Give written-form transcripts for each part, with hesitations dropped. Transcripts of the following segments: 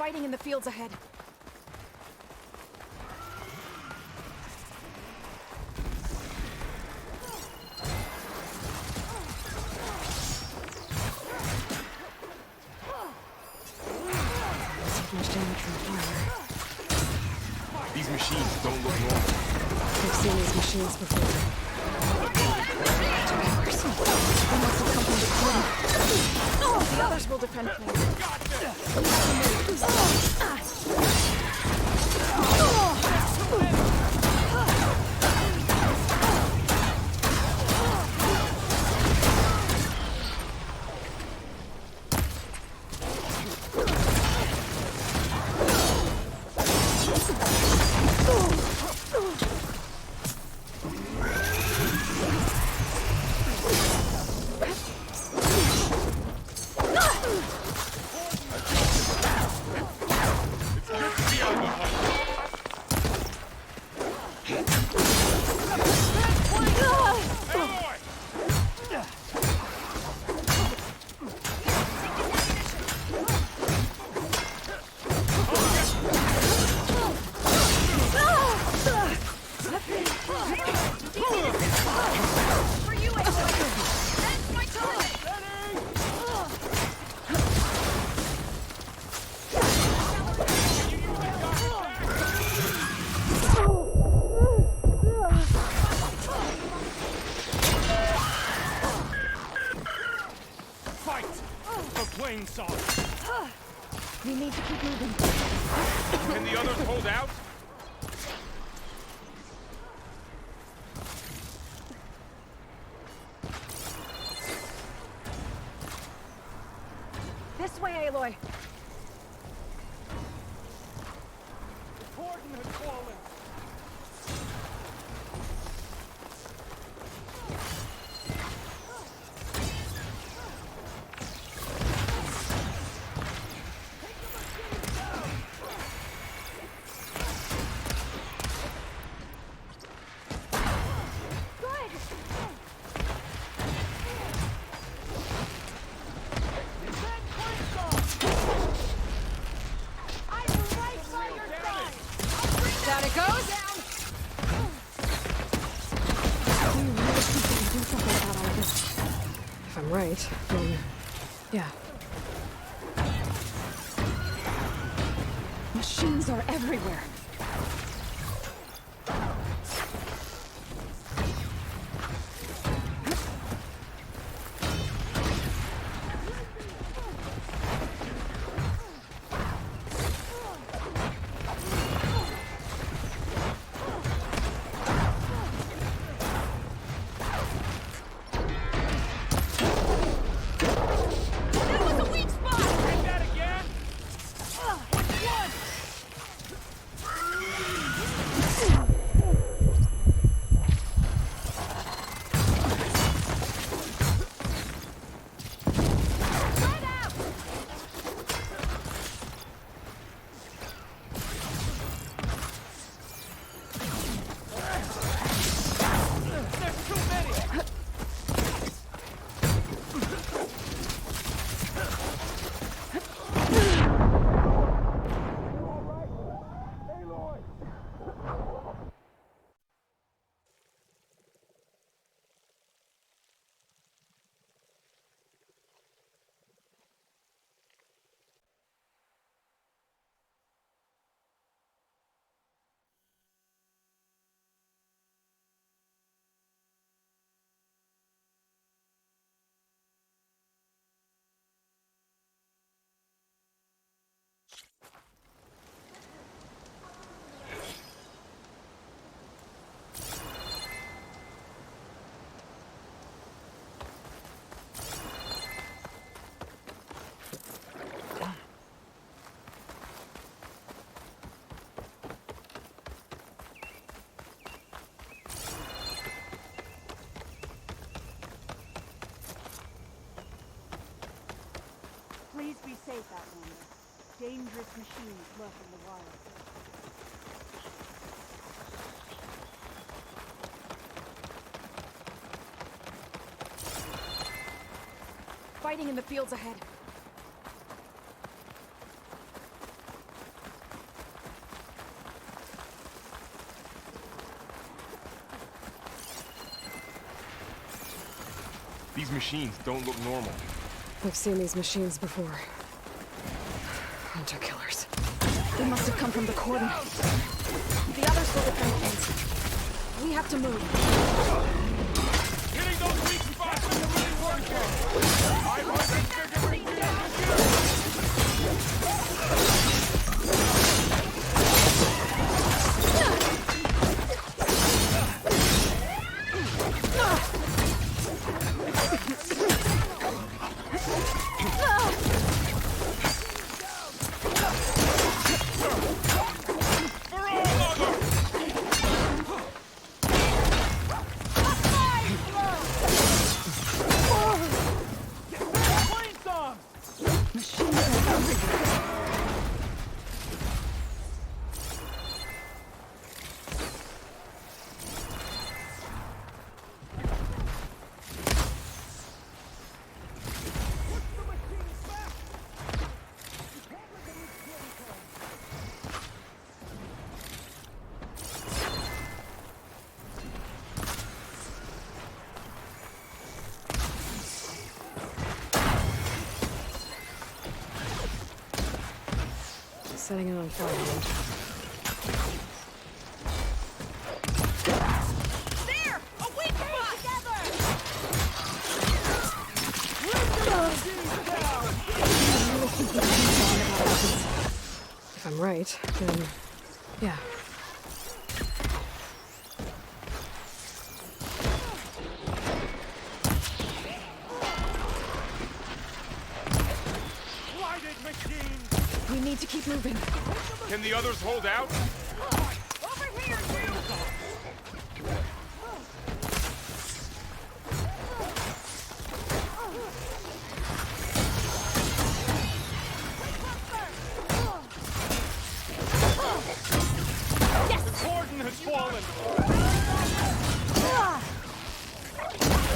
Fighting in the fields ahead. Much damage from fire. These machines don't look normal. I've seen these machines before. Hours. They must have come from the corner. Oh, the others will defend me. We need to keep moving. Can the others hold out? This way, Aloy. The cordon has fallen. If I'm right, then... yeah. Machines are everywhere. Please be safe, Outlander. Dangerous machines lurk in the wild. Fighting in the fields ahead. These machines don't look normal. We've seen these machines before. Hunter killers. They must have come from the cordon. The others will defend things. We have to move. Hitting those weak spots is really working! I want to figure it out! Setting it on fire. There! A weak If I'm right, then yeah. We need to keep moving. Can the others hold out? Over here, you! The cordon has fallen!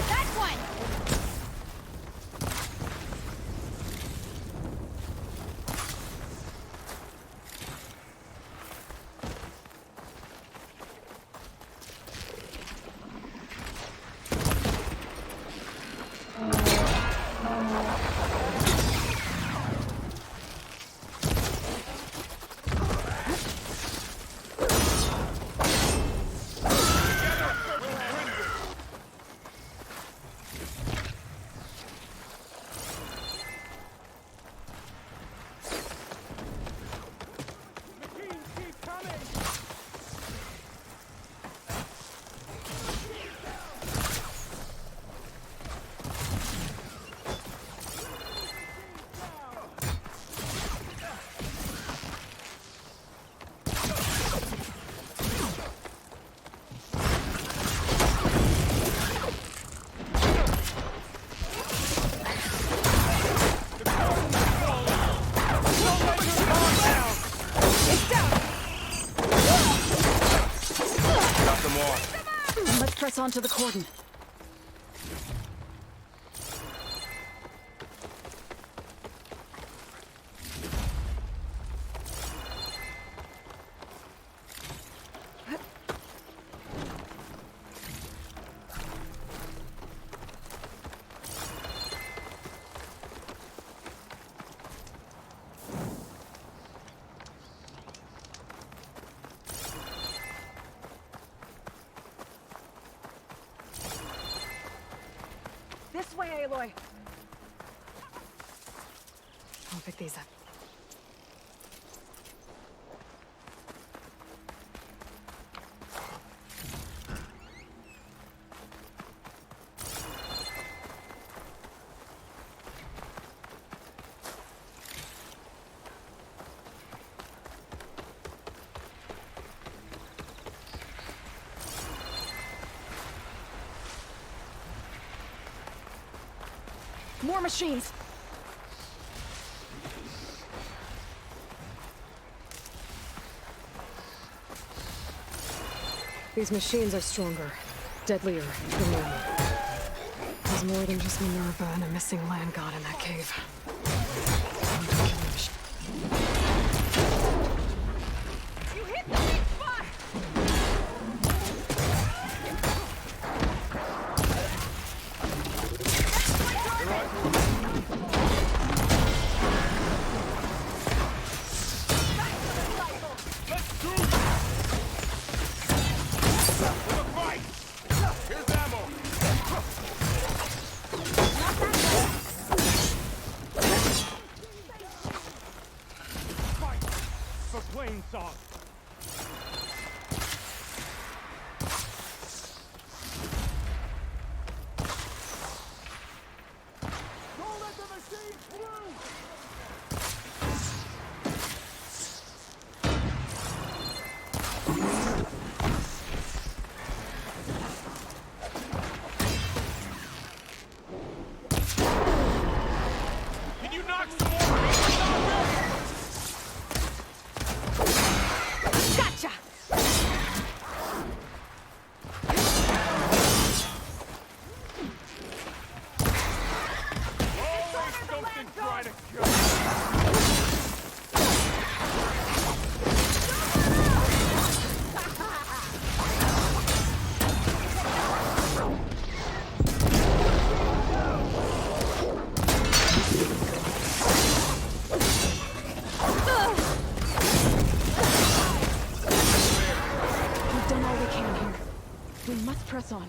That one! Let's press on to the cordon. This way, Aloy. I'll pick these up. More machines! These machines are stronger, deadlier than normal. There's more than just Minerva and a missing land god in that cave. You hit the big spot! Can you knock some more? Gotcha! Always something trying to kill me. We've done all we can here. We must press on.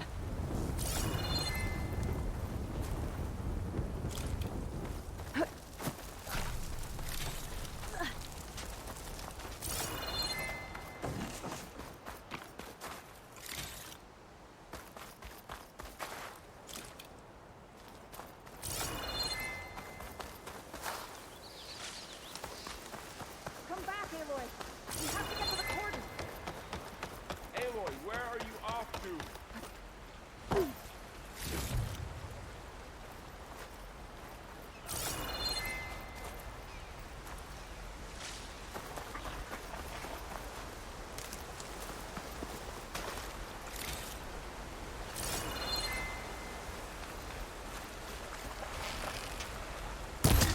Come back, Aloy. We have to get to the cordon. Aloy, where are you off to?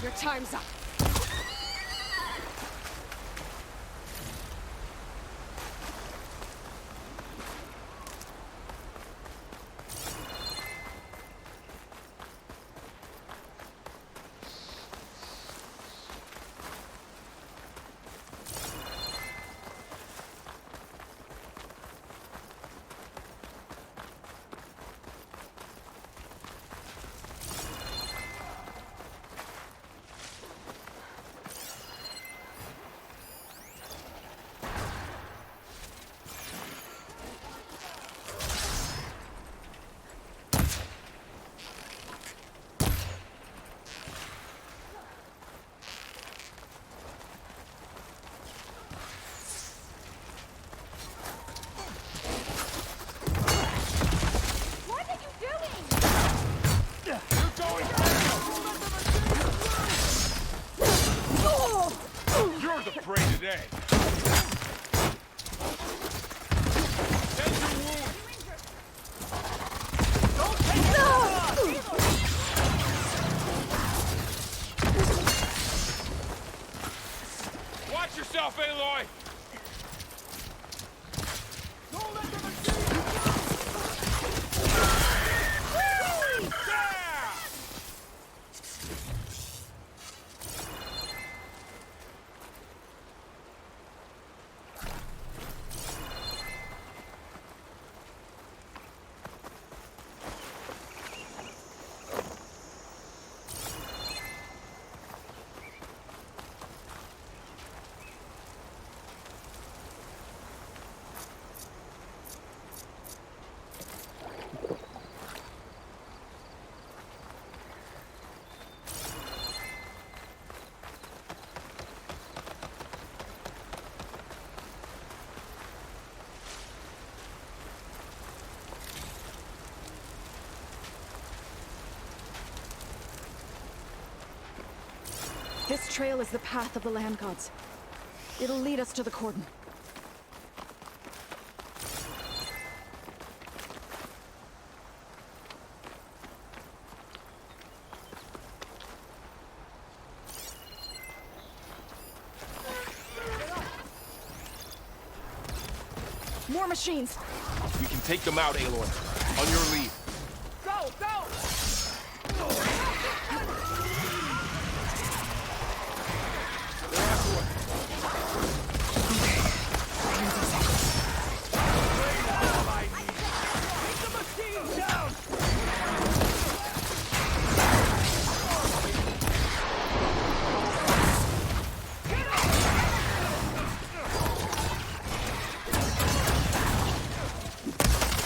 Your time's up. What are you doing? You're going down! You're the prey today. Tend your wound. Don't take it! Watch yourself, Aloy! Don't let them achieve you! Yeah! This trail is the path of the land gods. It'll lead us to the cordon. More machines! We can take them out, Aloy. On your lead. Go, go!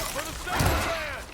For the sake of land!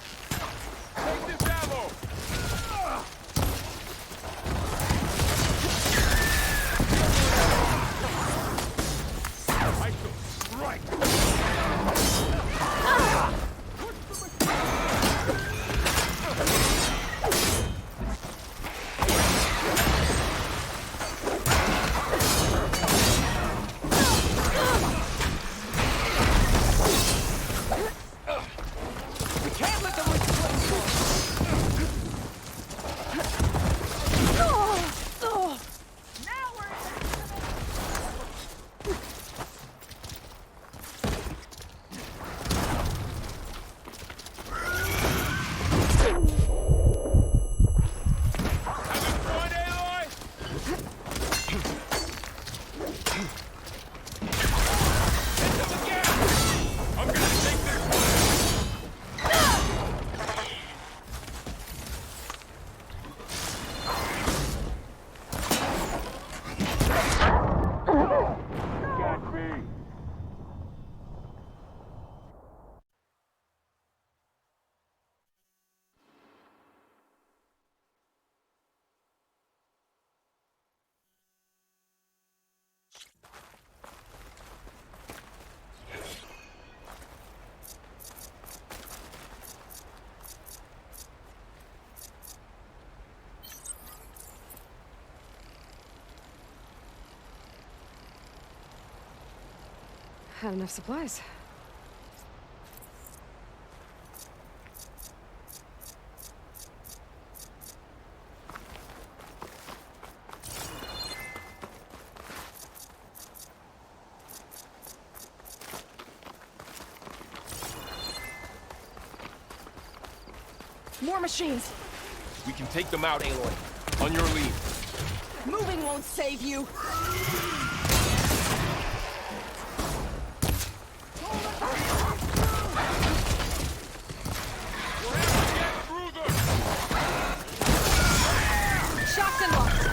Had enough supplies. More machines! We can take them out, Aloy. On your lead. Moving won't save you! Shocked and locked!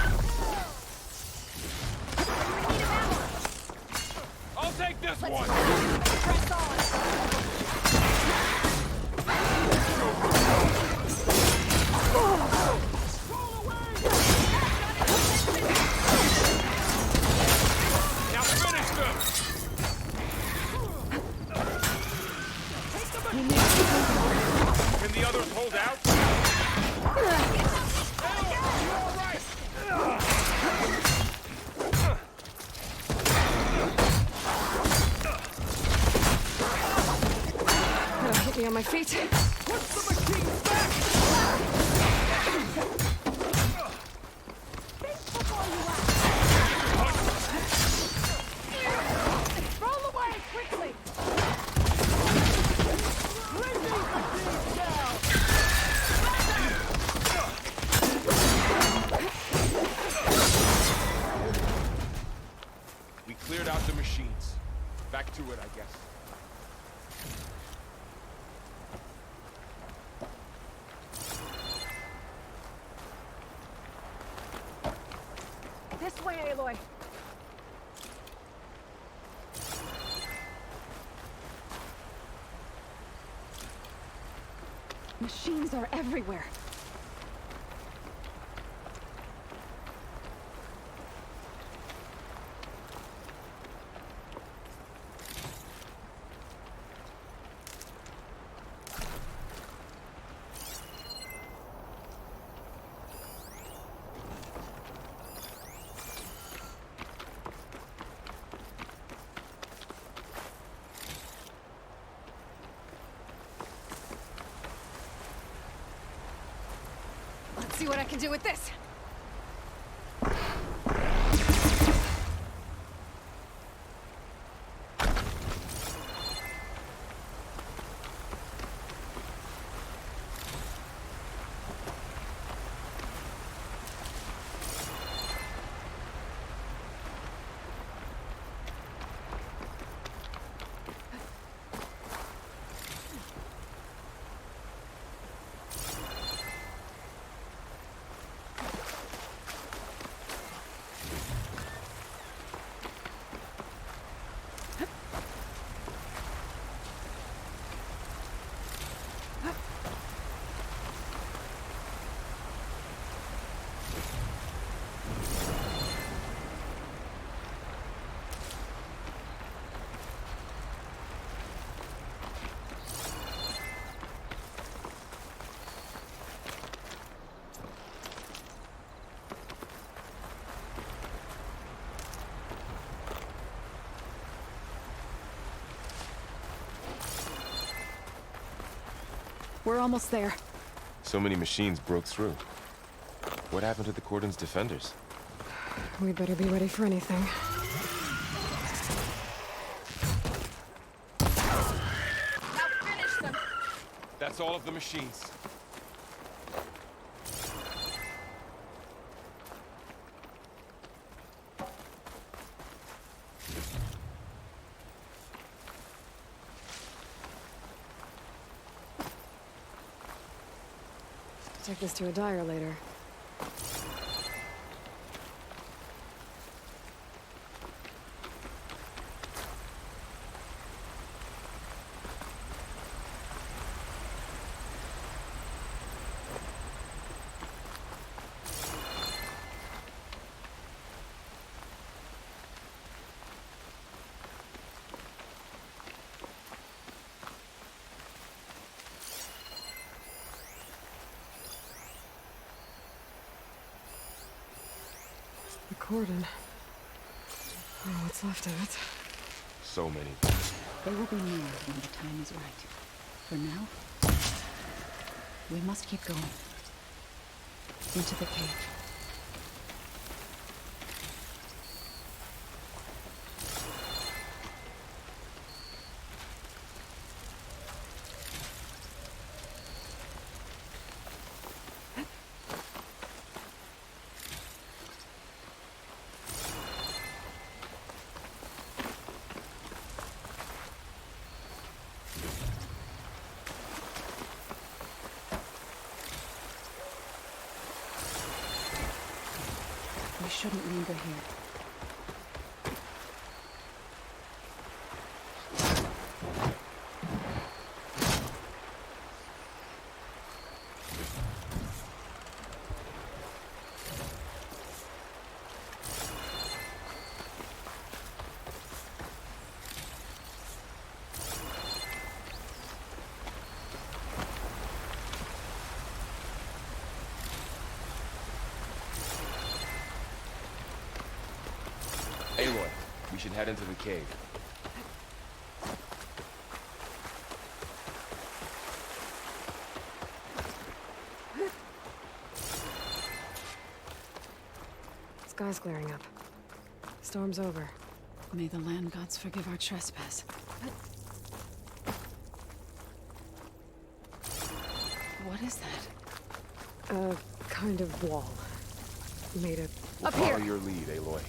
I'll take this one! Press on! Now finish them! Can the others hold out? That'll get me on my feet. Put the machines back! Roll away quickly! Bring these machines down! We cleared out the machines. Back to it, I guess. This way, Aloy! Machines are everywhere. Let's see what I can do with this. We're almost there. So many machines broke through. What happened to the Cordon's defenders? We better be ready for anything. Now finish them! That's all of the machines. Take this to a dyer later. cordon. Oh, what's left of it? So many. They will be near when the time is right. For now, we must keep going. Into the cave. We shouldn't linger here. Aloy, we should head into the cave. Sky's clearing up. Storm's over. May the land gods forgive our trespass. What is that? A kind of wall. Made of... We'll follow your lead, Aloy.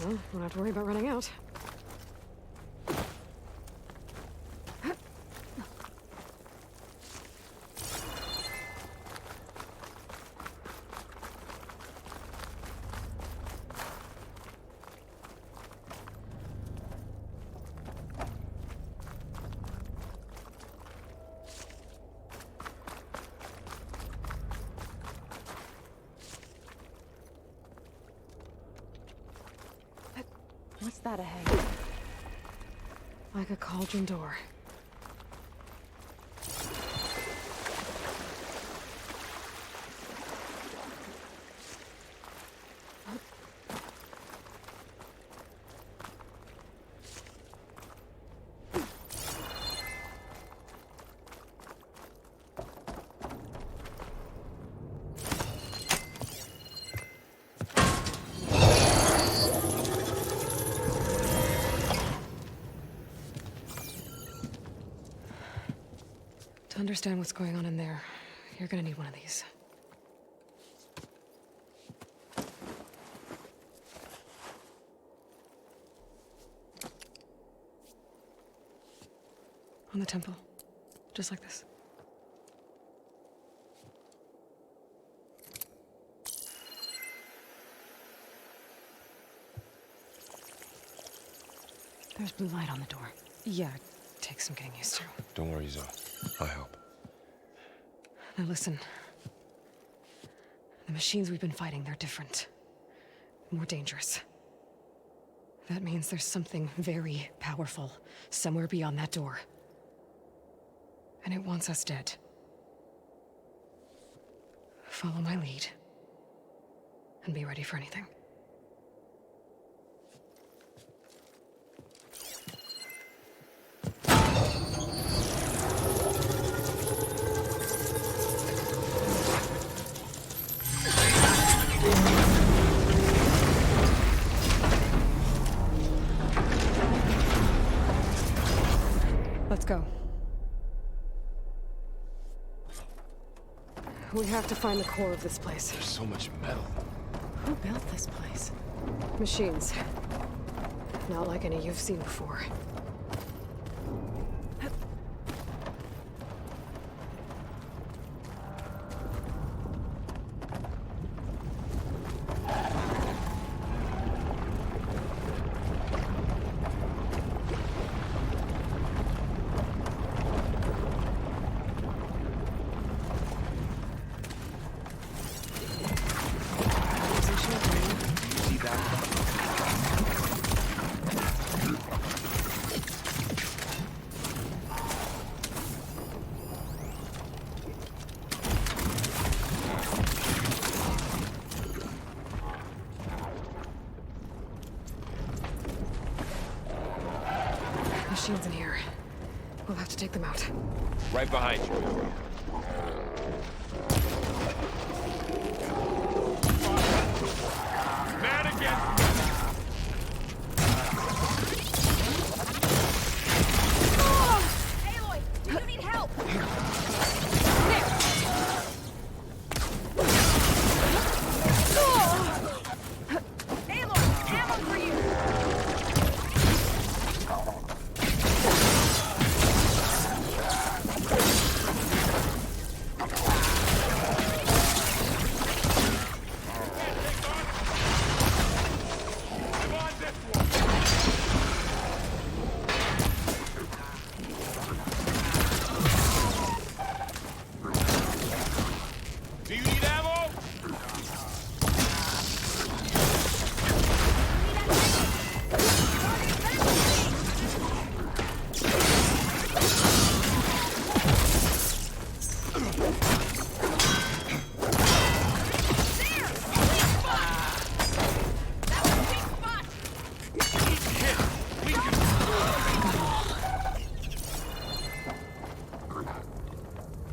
Well, won't have to worry about running out. What's that ahead? Like a cauldron door. To understand what's going on in there, you're gonna need one of these. On the temple. Just like this. There's blue light on the door. Yeah, it takes some getting used to. Don't worry, Zoe. I'll help. Now listen. The machines we've been fighting, they're different. More dangerous. That means there's something very powerful somewhere beyond that door. And it wants us dead. Follow my lead. And be ready for anything. Let's go. We have to find the core of this place. There's so much metal. Who built this place? Machines. Not like any you've seen before. Machines in here. We'll have to take them out. Right behind you. Man against Aloy, do you need help? Aloy, ammo for you! I'm on this one. Do you need ammo?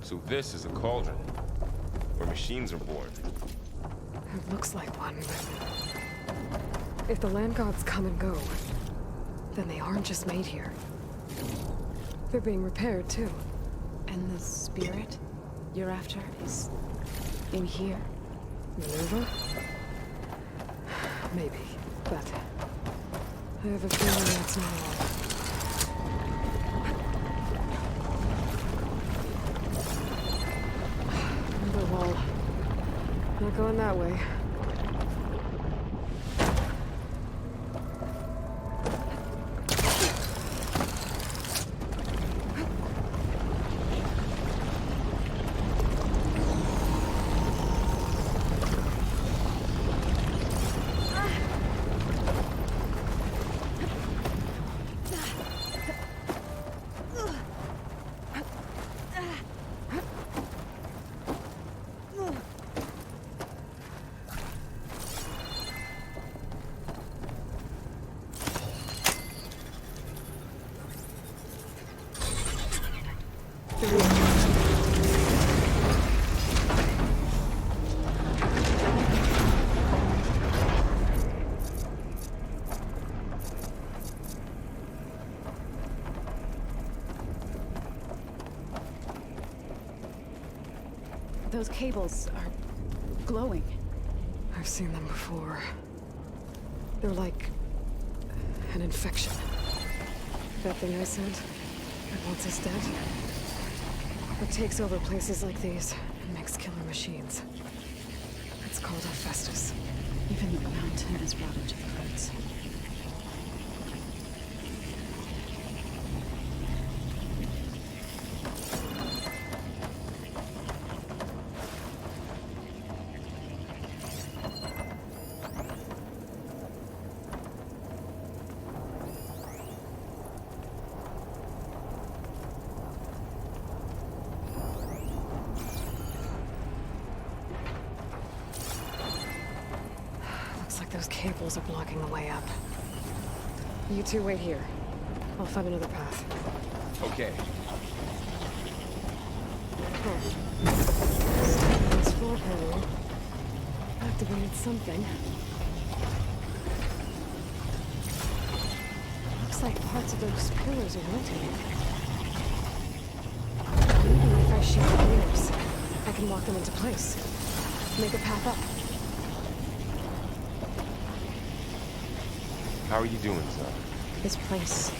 So this is a cauldron, where machines are born. It looks like one, but... if the land gods come and go, then they aren't just made here. They're being repaired, too. And the spirit you're after is in here? Minerva? Maybe, but... I have a feeling that's not all. Another wall. Not going that way. Those cables are glowing. I've seen them before. They're like... an infection. That thing I sent, that wants us dead. It takes over places like these and makes killer machines. It's called Hephaestus. Even the mountain is routed to the roots. Looks like those cables are blocking the way up. You two wait here. I'll find another path. Okay. This floor panel activated something. Looks like parts of those pillars are rotating. Maybe if I shoot the gears, I can lock them into place. Make a path up. How are you doing, son? This place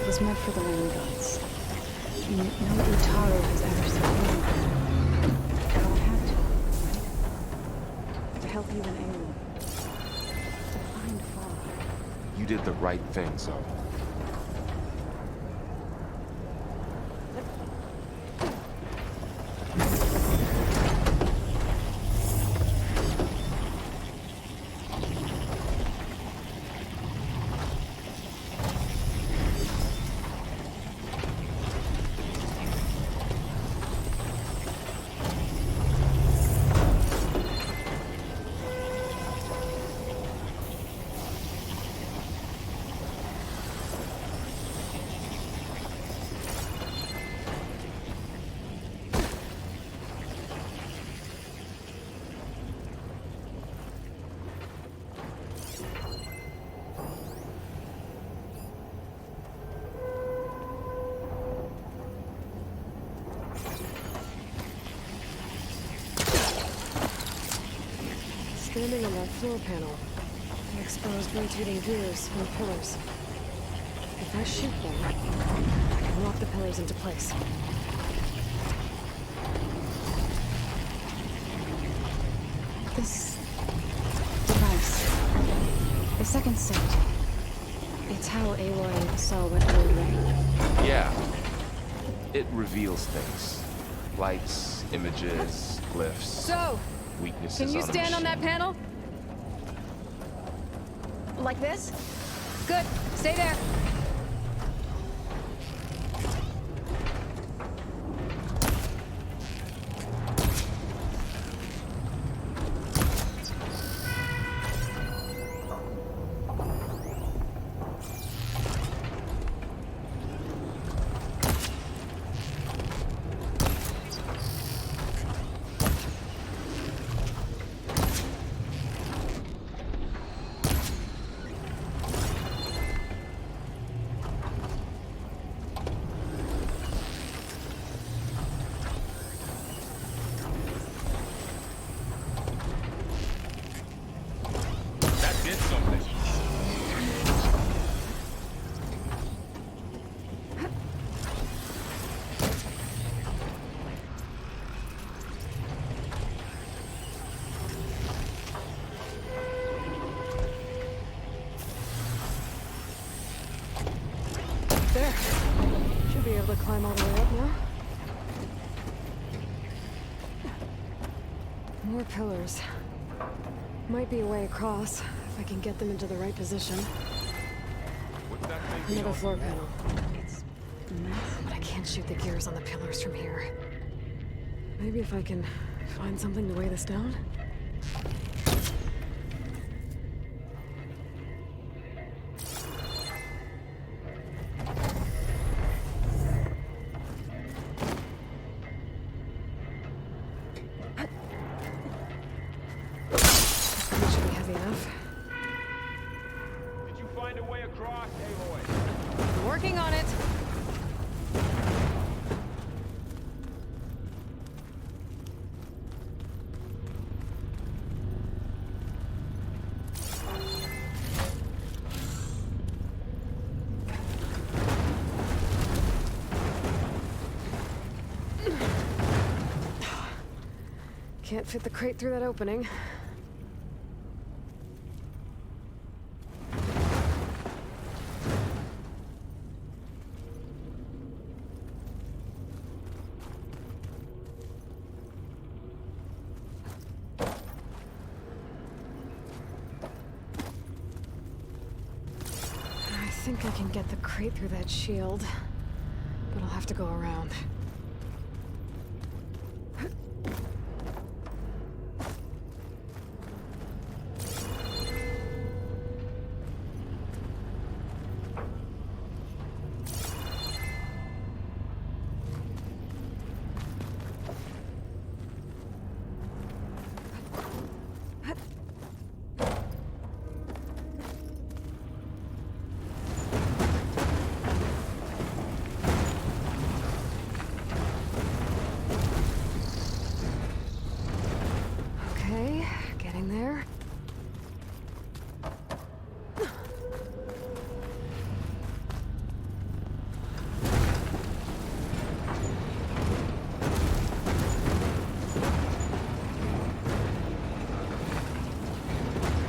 was meant for the land gods. No Utaru has ever seen anything. God had to, right? To help you and Aloy. To find Father. You did the right thing, son. standing on that floor panel. The exposed rotating gears and pillars. If I shoot them, I can lock the pillars into place. This device, the second sight, it's how Aloy saw what Aloy read. Yeah. It reveals things. Lights, images, glyphs, So, weaknesses can you on a stand on that machine. panel? Like this? Good. Stay there. That did something. There. Should be able to climb all the way up now. More pillars. Might be a way across, if I can get them into the right position. What's that thing? Another floor panel. It's massive. But I can't shoot the gears on the pillars from here. Maybe if I can find something to weigh this down? That should be heavy enough. Did you find a way across, Aloy? Working on it. Can't fit the crate through that opening. I think I can get the crate through that shield, but I'll have to go around. Okay, getting there.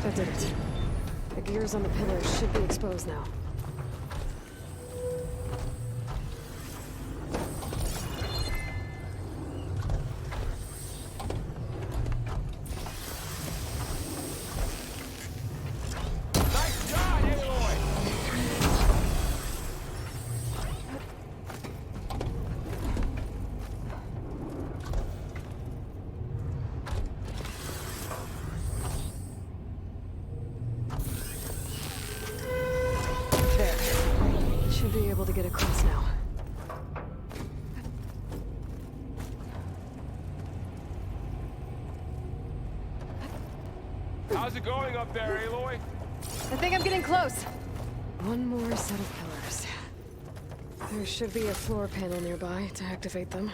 That did it. The gears on the pillars should be exposed now. Nice job, Aloy! There. Should be able to get across now. How's it going up there, Aloy? I think I'm getting close. One more set of pillars. There should be a floor panel nearby to activate them.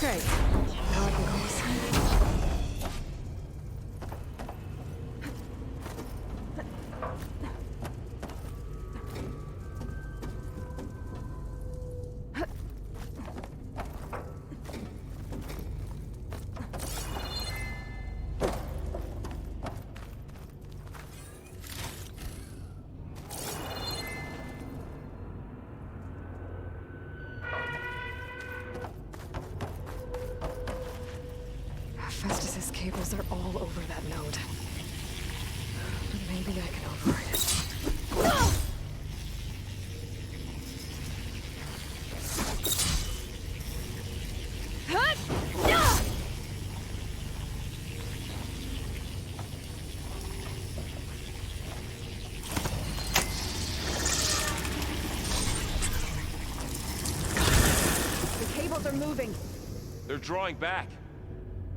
Okay, now I can cross. Festus's cables are all over that node. But maybe I can override it. The cables are moving. They're drawing back.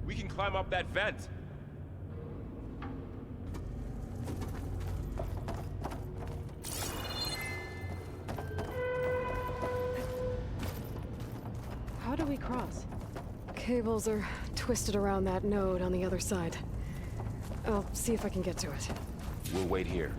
We can climb up that vent. How do we cross? Cables are twisted around that node on the other side. I'll see if I can get to it. We'll wait here.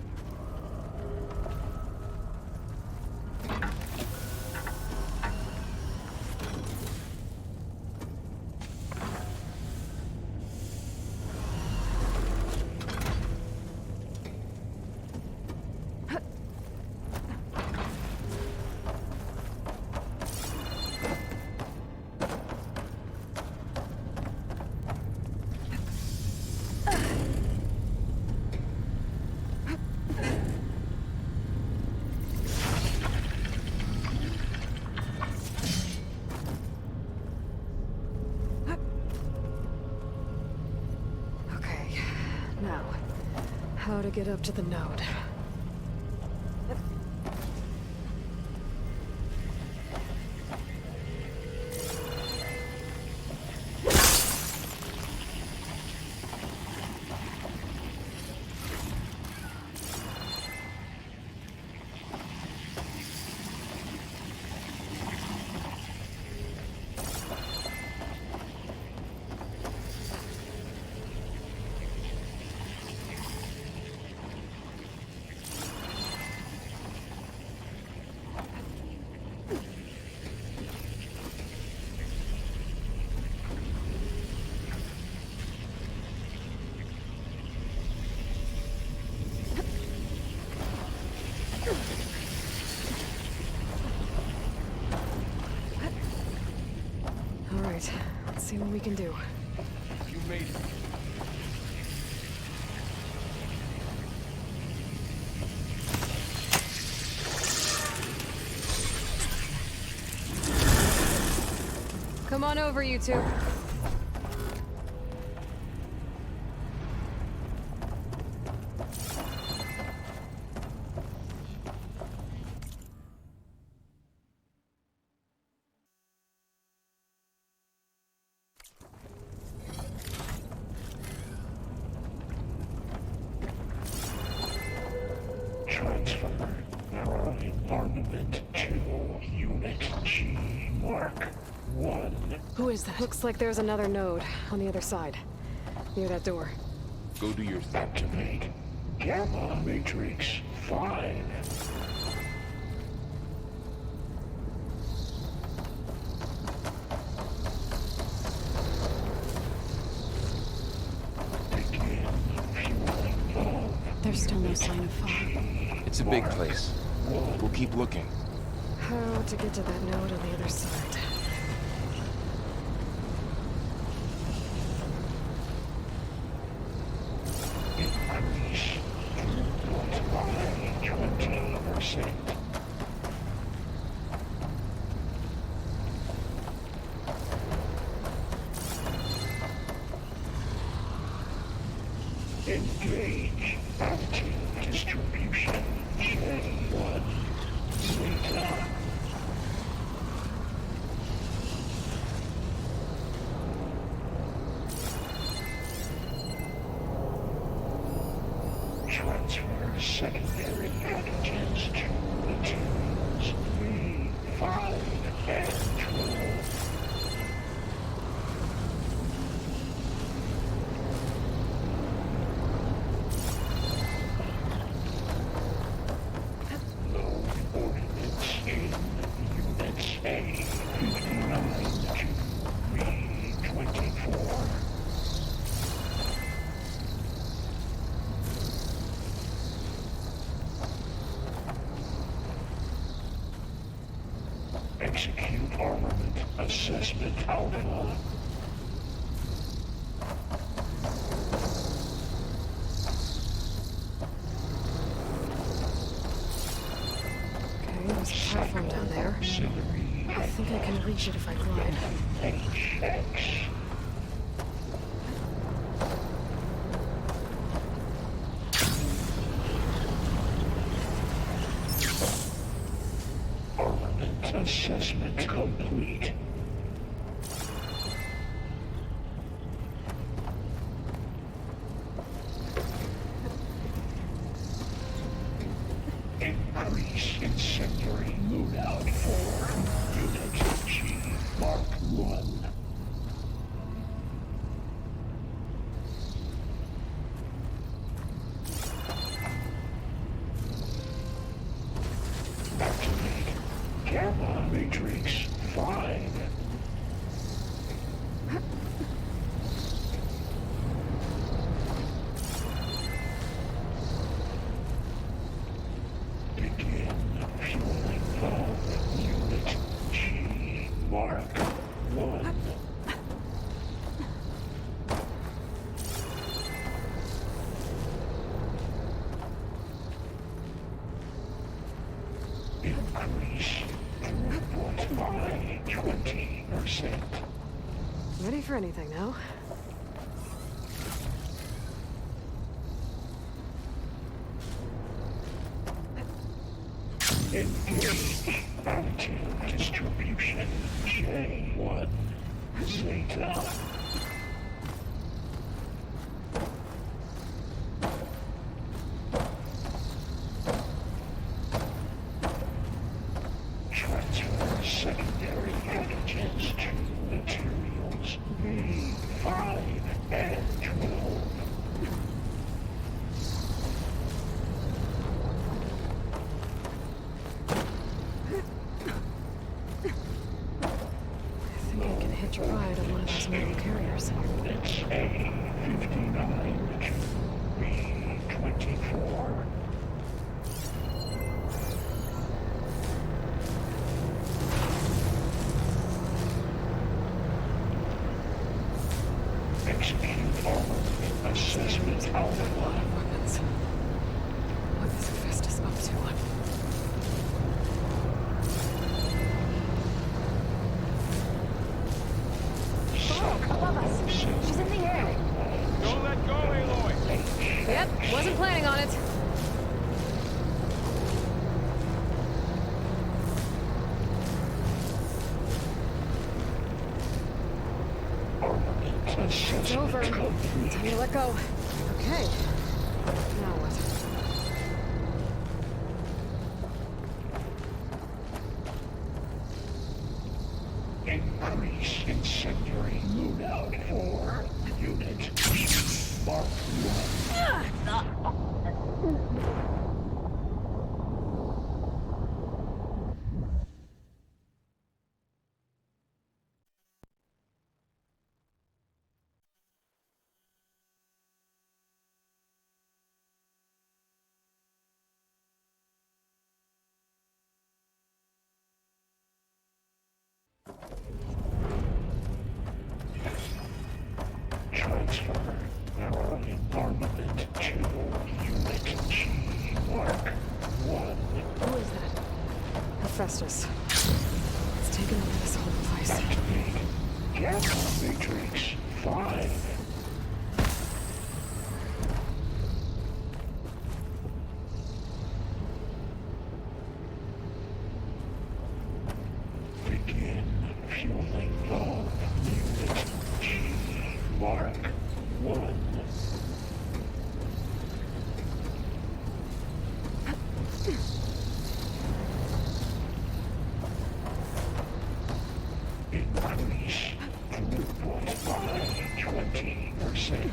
Okay, now, how to get up to the node? All right, let's see what we can do. You made it. Come on over, you two. Transfer armament to Unit G Mark 1. Who is that? Looks like there's another node on the other side, near that door. Go do your thing. Activate Gamma Matrix 5. Begin fueling valve. There's still no sign of fog. It's a big place. We'll keep looking. How to get to that node on the other side? Increase throughput by 20%. Engage anti-distribution J1 Zeta. Transfer secondary antigens to materials 3, 5, and 12. Execute armament assessment alpha. Okay, there's a platform down there. Auxiliary I think I can reach it if I glide. HX. Armament assessment complete. Increase incendiary loadout for Unit G Mark 1. Activate Gamma Matrix 5. Begin fueling valve Unit G Mark 1. Increase throughput by 20%. Ready for anything now? Engage active distribution J1 Zeta. Transfer secondary packages to materials B5 and 12. I think I can hitch a ride on one of those metal carriers. It's A59 to B24. Execute armament assessment alpha. Weapons. What is Hephaestus up to? Above us. She's in the air. Don't let go, Aloy! Yep, wasn't planning on it. Armament It's assessment over. complete. Time to let go. Okay. Now what? Increase incendiary loadout for Unit G Mark 1. Transfer armament to Unit G Mark 1. Who is that? Hephaestus. It's taken over this whole place. Activate Gamma Matrix 5. Begin fueling valve Unit G Mark 1. Increase throughput by 20%.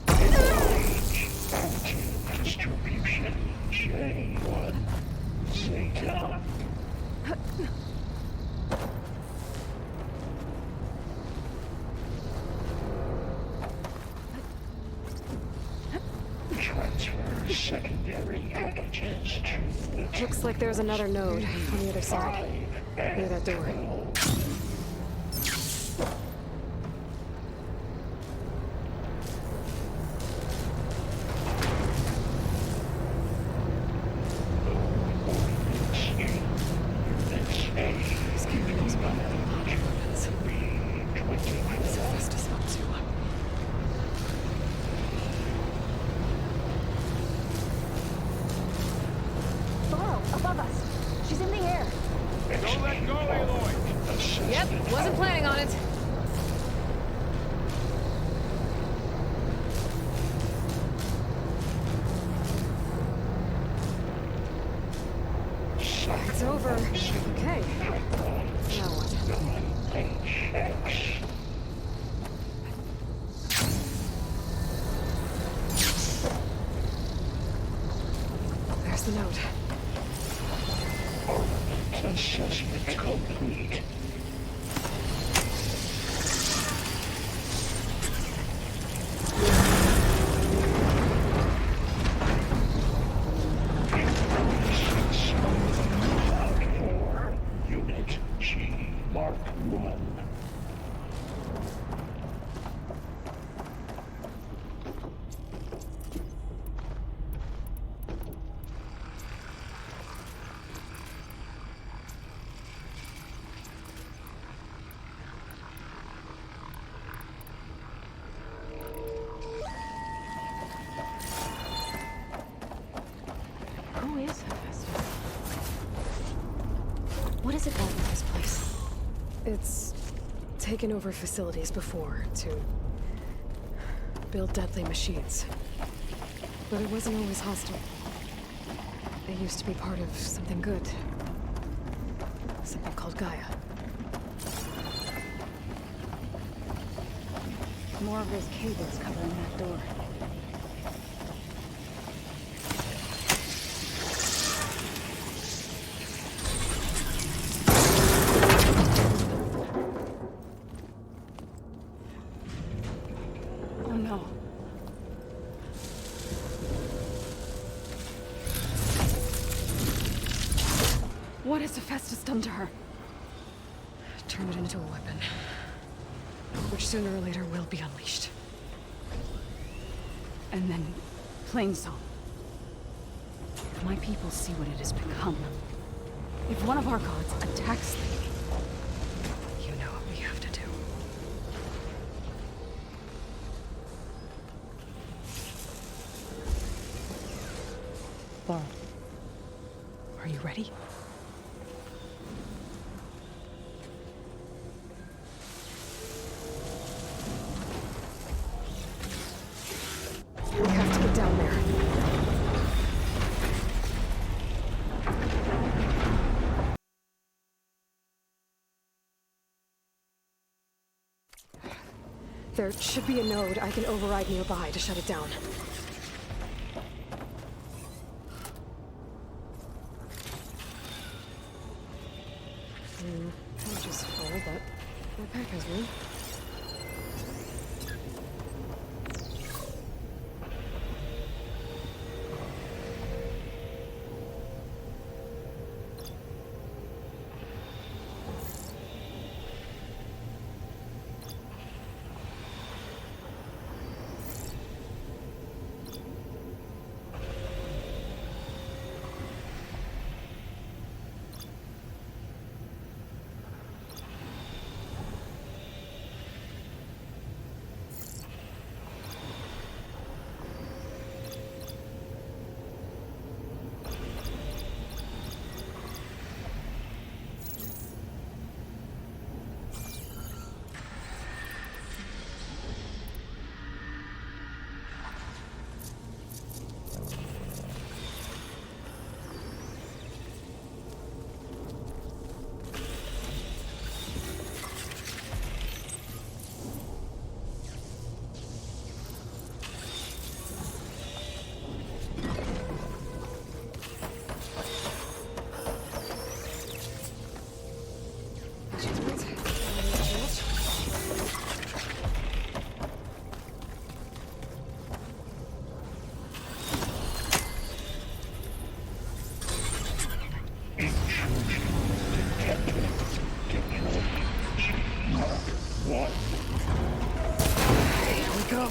Engage active distribution J1 Zeta. secondary packages to Looks like there's another node on the other side, near that door. These cameras are body weapons. Why was Hephaestus up to? Below, above us. She's in the air. Don't let go, Aloy! Yep, wasn't planning on it. It's over. Okay. Now what? There's the note. assessment complete. Unit G Mark 1. Who is Hephaestus? What is it like with this place? It's taken over facilities before to build deadly machines. But it wasn't always hostile. It used to be part of something good. Something called Gaia. More of those cables covering that door. Oh no. What has Hephaestus done to her? Turned it into a weapon. Which sooner or later will be unleashed. And then, plain song. If my people see what it has become, if one of our gods attacks them, You know what we have to do. Laura, Are you ready? We have to get down there. There should be a node I can override nearby to shut it down. Pouch is full, but my pack has room.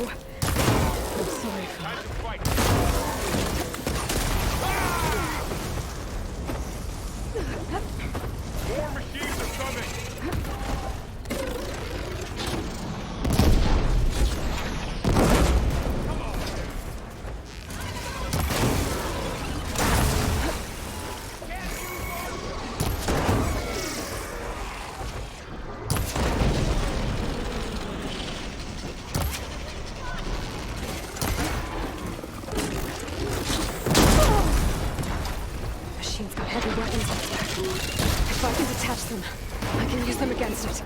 I'm sorry for Time to fight. More machines are coming. Machine's got heavy weapons on back. If I can detach them, I can use them against it.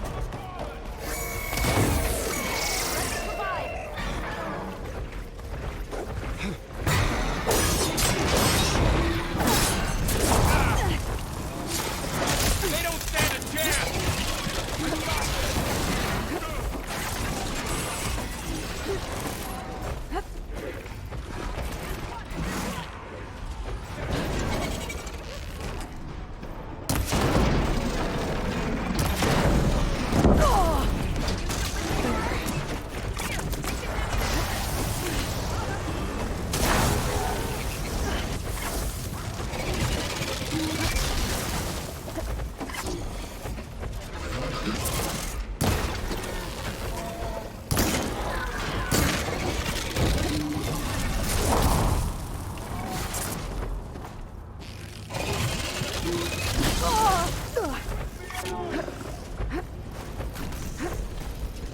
They don't stand a chance.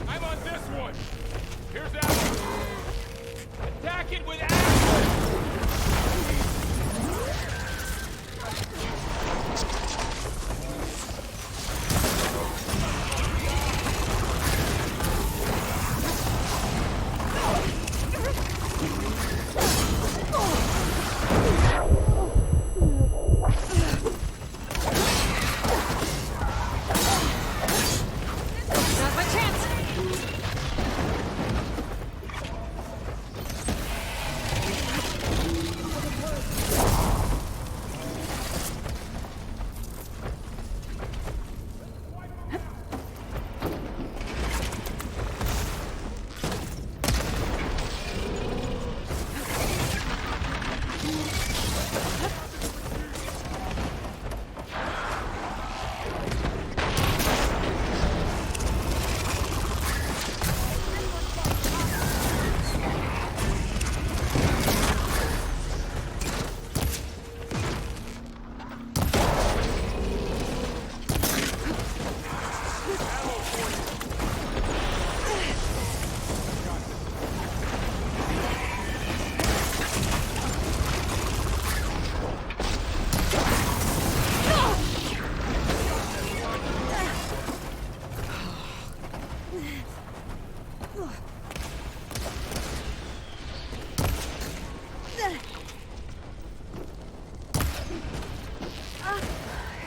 I'm on this one. Here's that one. Attack it with acid. Now's my chance!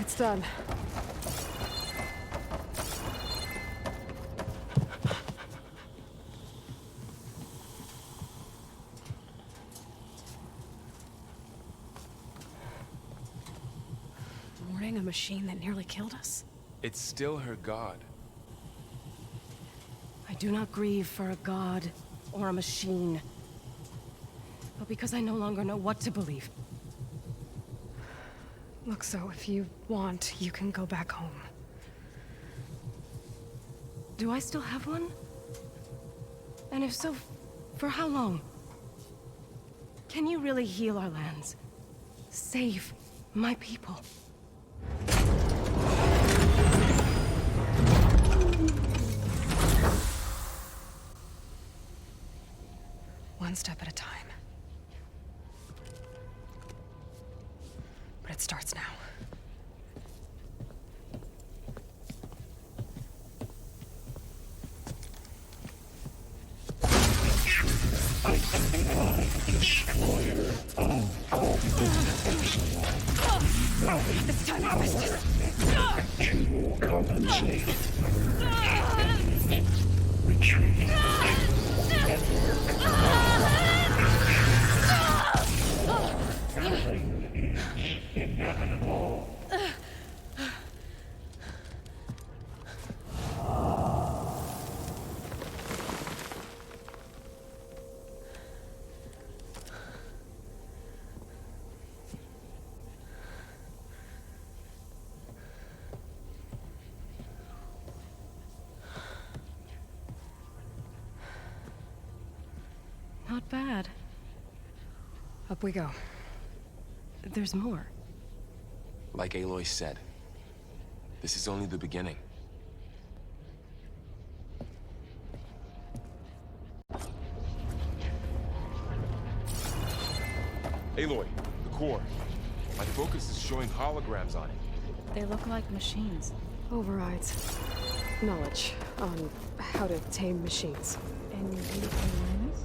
It's done. Mourning a machine that nearly killed us? It's still her god. I do not grieve for a god or a machine, but because I no longer know what to believe. Look, so if you want, you can go back home. Do I still have one? And if so, for how long? Can you really heal our lands? Save my people? One step at a time. But it starts now. I am destroyer of all This time I missed it. to compensate for retreat. Killing is inevitable. Not bad. Up we go. There's more. Like Aloy said, this is only the beginning. Aloy, the core. My focus is showing holograms on it. They look like machines. Overrides. Knowledge on how to tame machines. And you humans?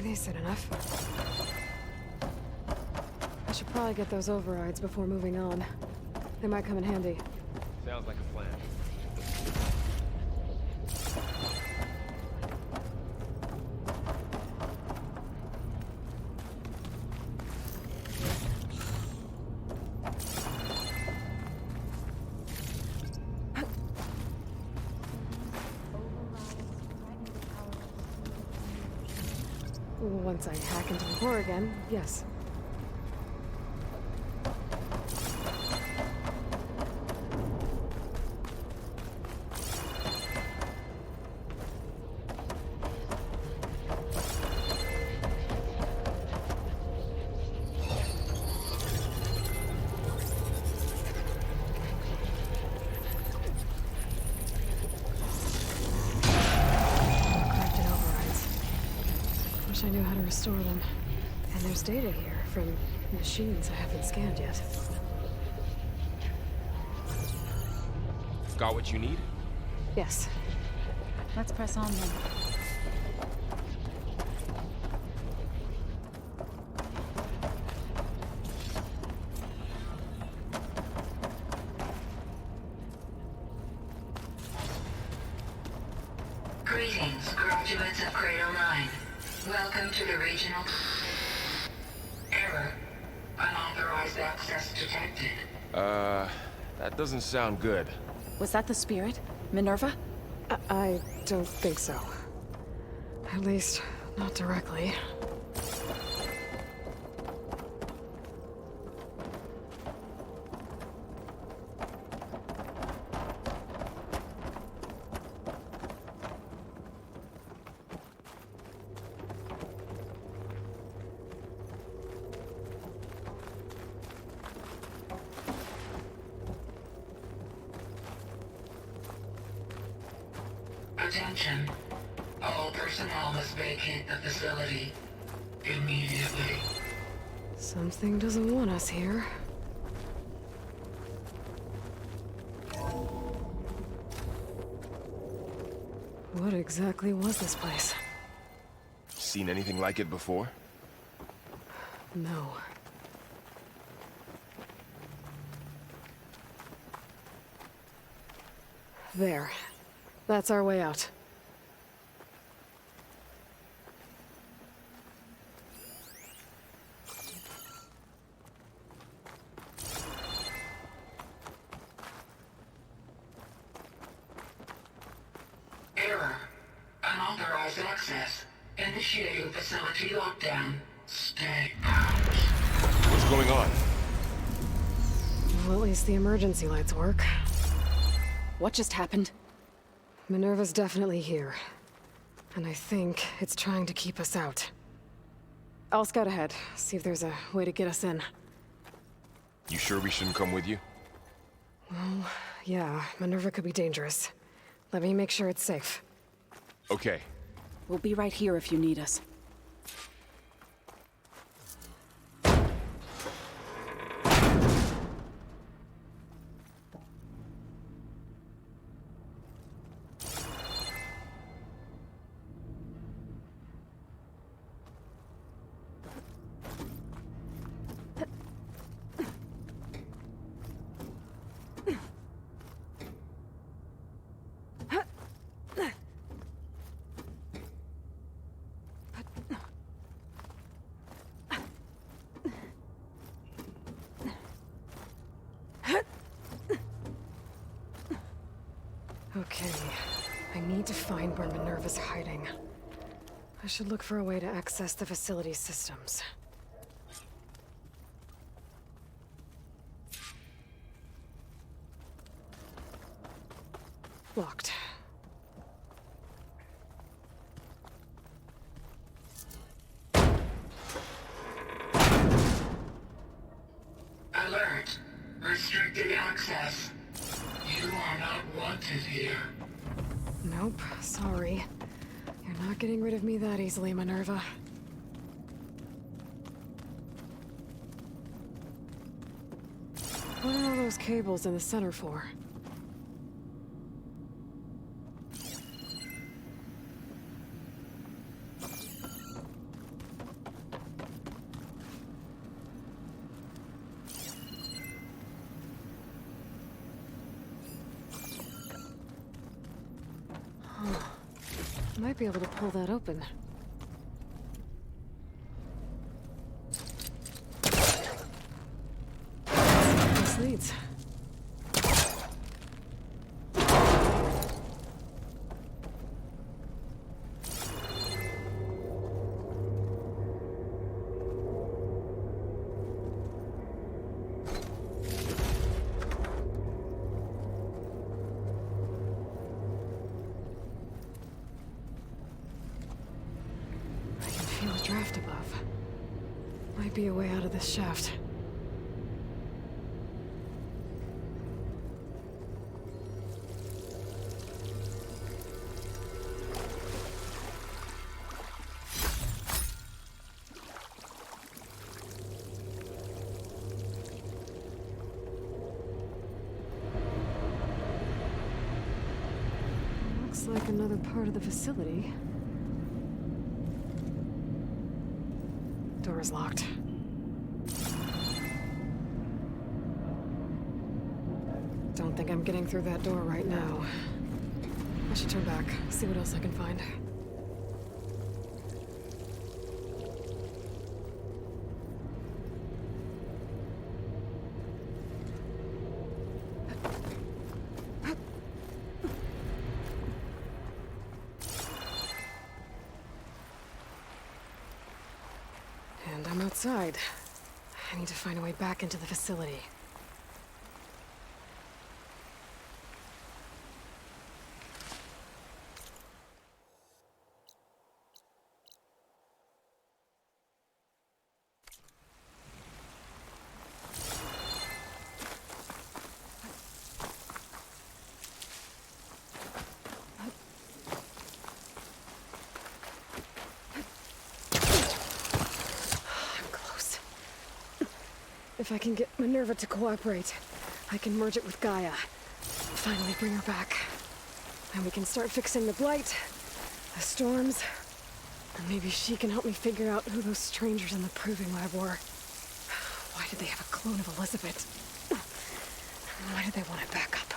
Decent enough. I should probably get those overrides before moving on. They might come in handy. Sounds like a plan. Once I hack into the core again, yes. I knew how to restore them. And there's data here from machines I haven't scanned yet. Got what you need? Yes. Let's press on then. Greetings, graduates of Cradle 9. Welcome to the regional... Error. Unauthorized access detected. That doesn't sound good. Was that the spirit? Minerva? I don't think so. At least, not directly. Attention. All personnel must vacate the facility immediately. Something doesn't want us here. What exactly was this place? Seen anything like it before? No. There. That's our way out. Error. Unauthorized access. Initiating facility lockdown. Stay out. What's going on? Well, at least the emergency lights work. What just happened? Minerva's definitely here. And I think it's trying to keep us out. I'll scout ahead, see if there's a way to get us in. You sure we shouldn't come with you? Well, yeah, Minerva could be dangerous. Let me make sure it's safe. Okay. We'll be right here if you need us. Okay. I need to find where Minerva's hiding. I should look for a way to access the facility's systems. Locked. Alert. Restricted access. You are not wanted here. Nope, sorry. You're not getting rid of me that easily, Minerva. What are all those cables in the center for? Might be able to pull that open. This leads. Feel a draft above. Might be a way out of this shaft. Looks like another part of the facility. Door is locked. Don't think I'm getting through that door right now. I should turn back, see what else I can find. And I'm outside. I need to find a way back into the facility. If I can get Minerva to cooperate, I can merge it with Gaia. Finally bring her back. And we can start fixing the blight, the storms, and maybe she can help me figure out who those strangers in the proving lab were. Why did they have a clone of Elizabeth? Why did they want it back up?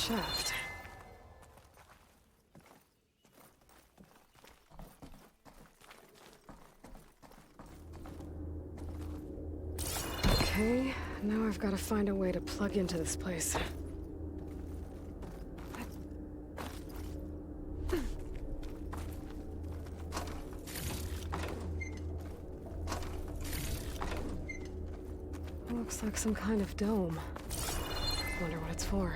shaft. Okay, now I've got to find a way to plug into this place. Looks like some kind of dome. Wonder what it's for.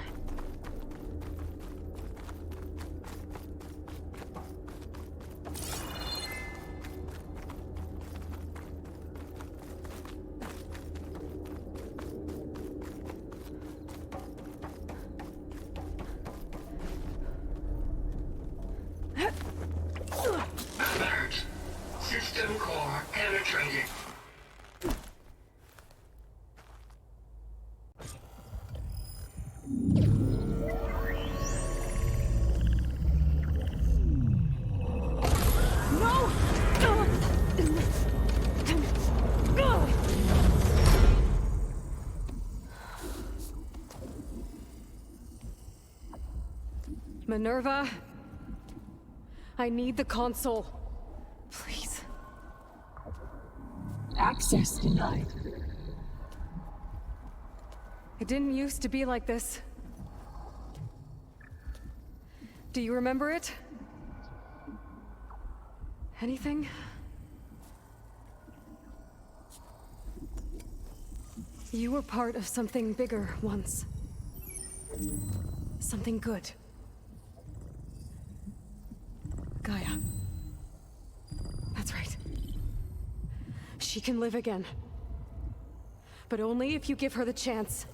Alert. System core penetrated. Minerva, I need the console. Please. Access denied. It didn't used to be like this. Do you remember it? Anything? You were part of something bigger once. Something good. Gaia. That's right. She can live again. But only if you give her the chance.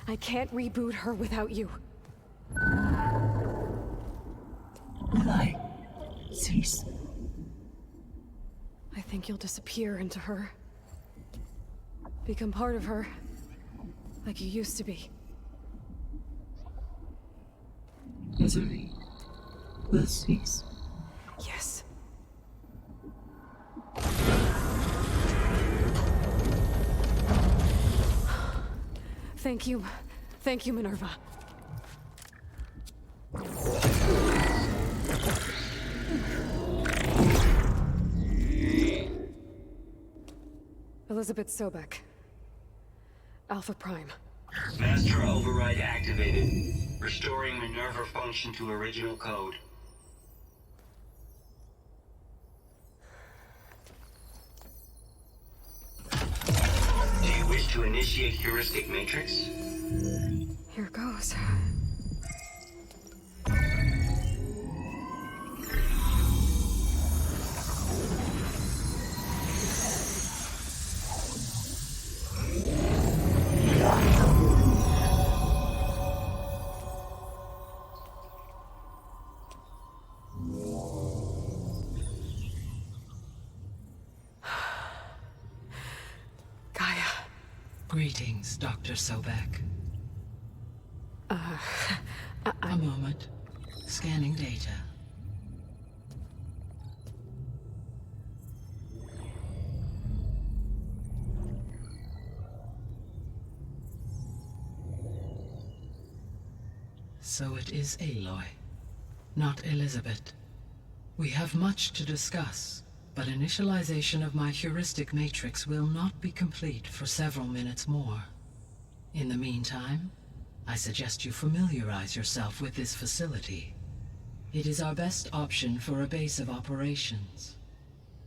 I can't reboot her without you. Will I cease? I think you'll disappear into her. Become part of her. Like you used to be. Misery will cease. Yes. Thank you. Thank you, Minerva. Elizabeth Sobek. Alpha Prime. Master override activated. Restoring Minerva function to original code. Do you wish to initiate heuristic matrix? Here goes. Greetings, Dr. Sobek. A moment. Scanning data. So it is Aloy, not Elizabeth. We have much to discuss, but initialization of my heuristic matrix will not be complete for several minutes more. In the meantime, I suggest you familiarize yourself with this facility. It is our best option for a base of operations,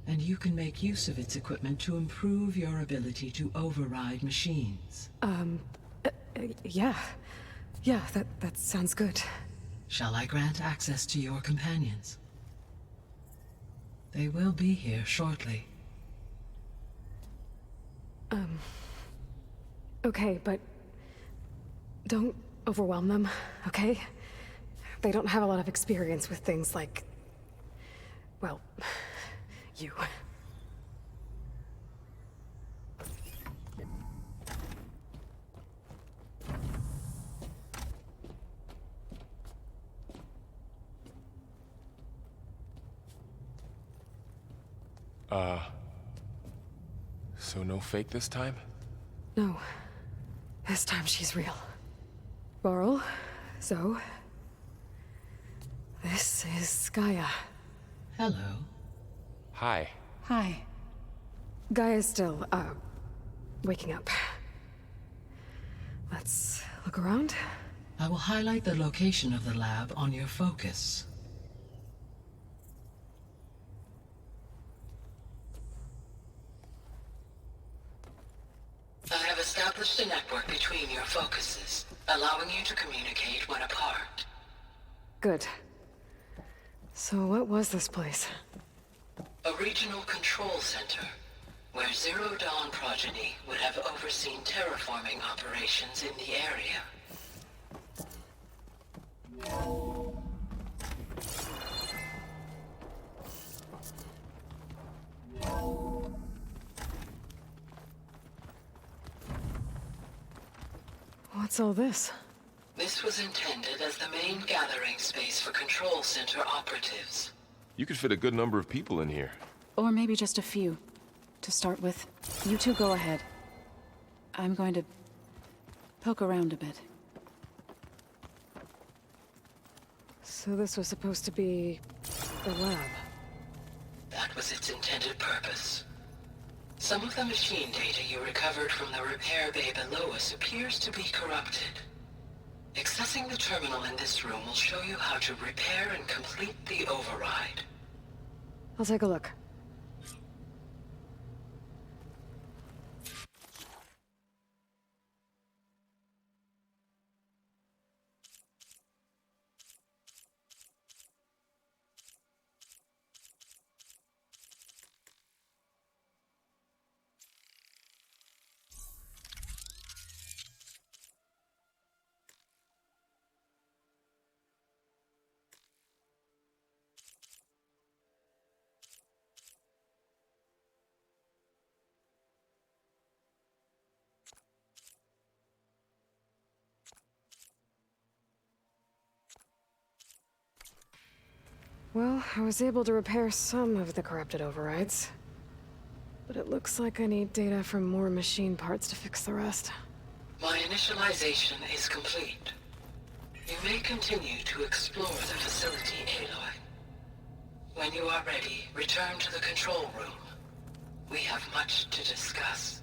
and you can make use of its equipment to improve your ability to override machines. Yeah. Yeah, that sounds good. Shall I grant access to your companions? They will be here shortly. Okay, but don't overwhelm them, okay? They don't have a lot of experience with things like, well, you. So no fake this time? No. This time she's real. Varl, So, this is Gaia. Hello. Hi. Hi. Gaia's still, waking up. Let's look around. I will highlight the location of the lab on your focus. I have established a network between your focuses, allowing you to communicate when apart. Good. So what was this place? A regional control center, where Zero Dawn progeny would have overseen terraforming operations in the area. What's all this? This was intended as the main gathering space for control center operatives. You could fit a good number of people in here. Or maybe just a few. To start with, you two go ahead. I'm going to poke around a bit. So this was supposed to be the lab. That was its intended purpose. Some of the machine data you recovered from the repair bay below us appears to be corrupted. Accessing the terminal in this room will show you how to repair and complete the override. I'll take a look. Well, I was able to repair some of the corrupted overrides. But it looks like I need data from more machine parts to fix the rest. My initialization is complete. You may continue to explore the facility, Aloy. When you are ready, return to the control room. We have much to discuss.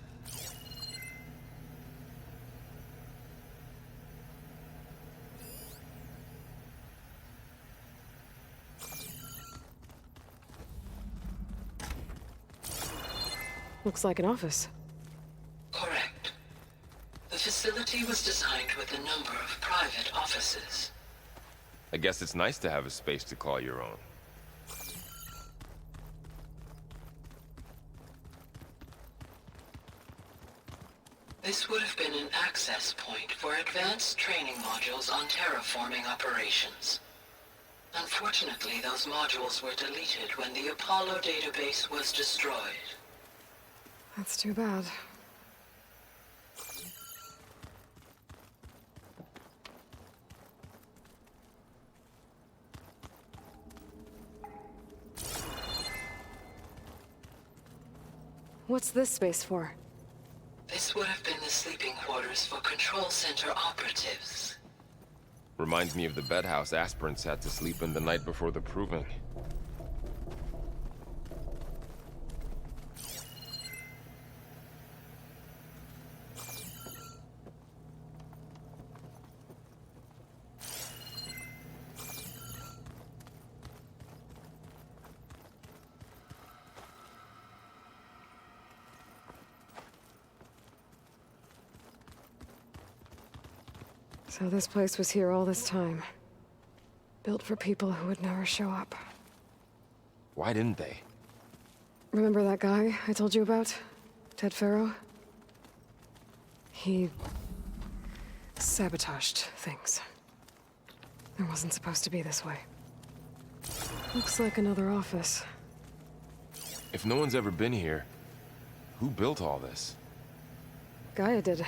Looks like an office. Correct. The facility was designed with a number of private offices. I guess it's nice to have a space to call your own. This would have been an access point for advanced training modules on terraforming operations. Unfortunately, those modules were deleted when the Apollo database was destroyed. That's too bad. What's this space for? This would have been the sleeping quarters for control center operatives. Reminds me of the bedhouse aspirants had to sleep in the night before the proving. So this place was here all this time. Built for people who would never show up. Why didn't they? Remember that guy I told you about? Ted Farrow? He sabotaged things. It wasn't supposed to be this way. Looks like another office. If no one's ever been here, who built all this? Gaia did.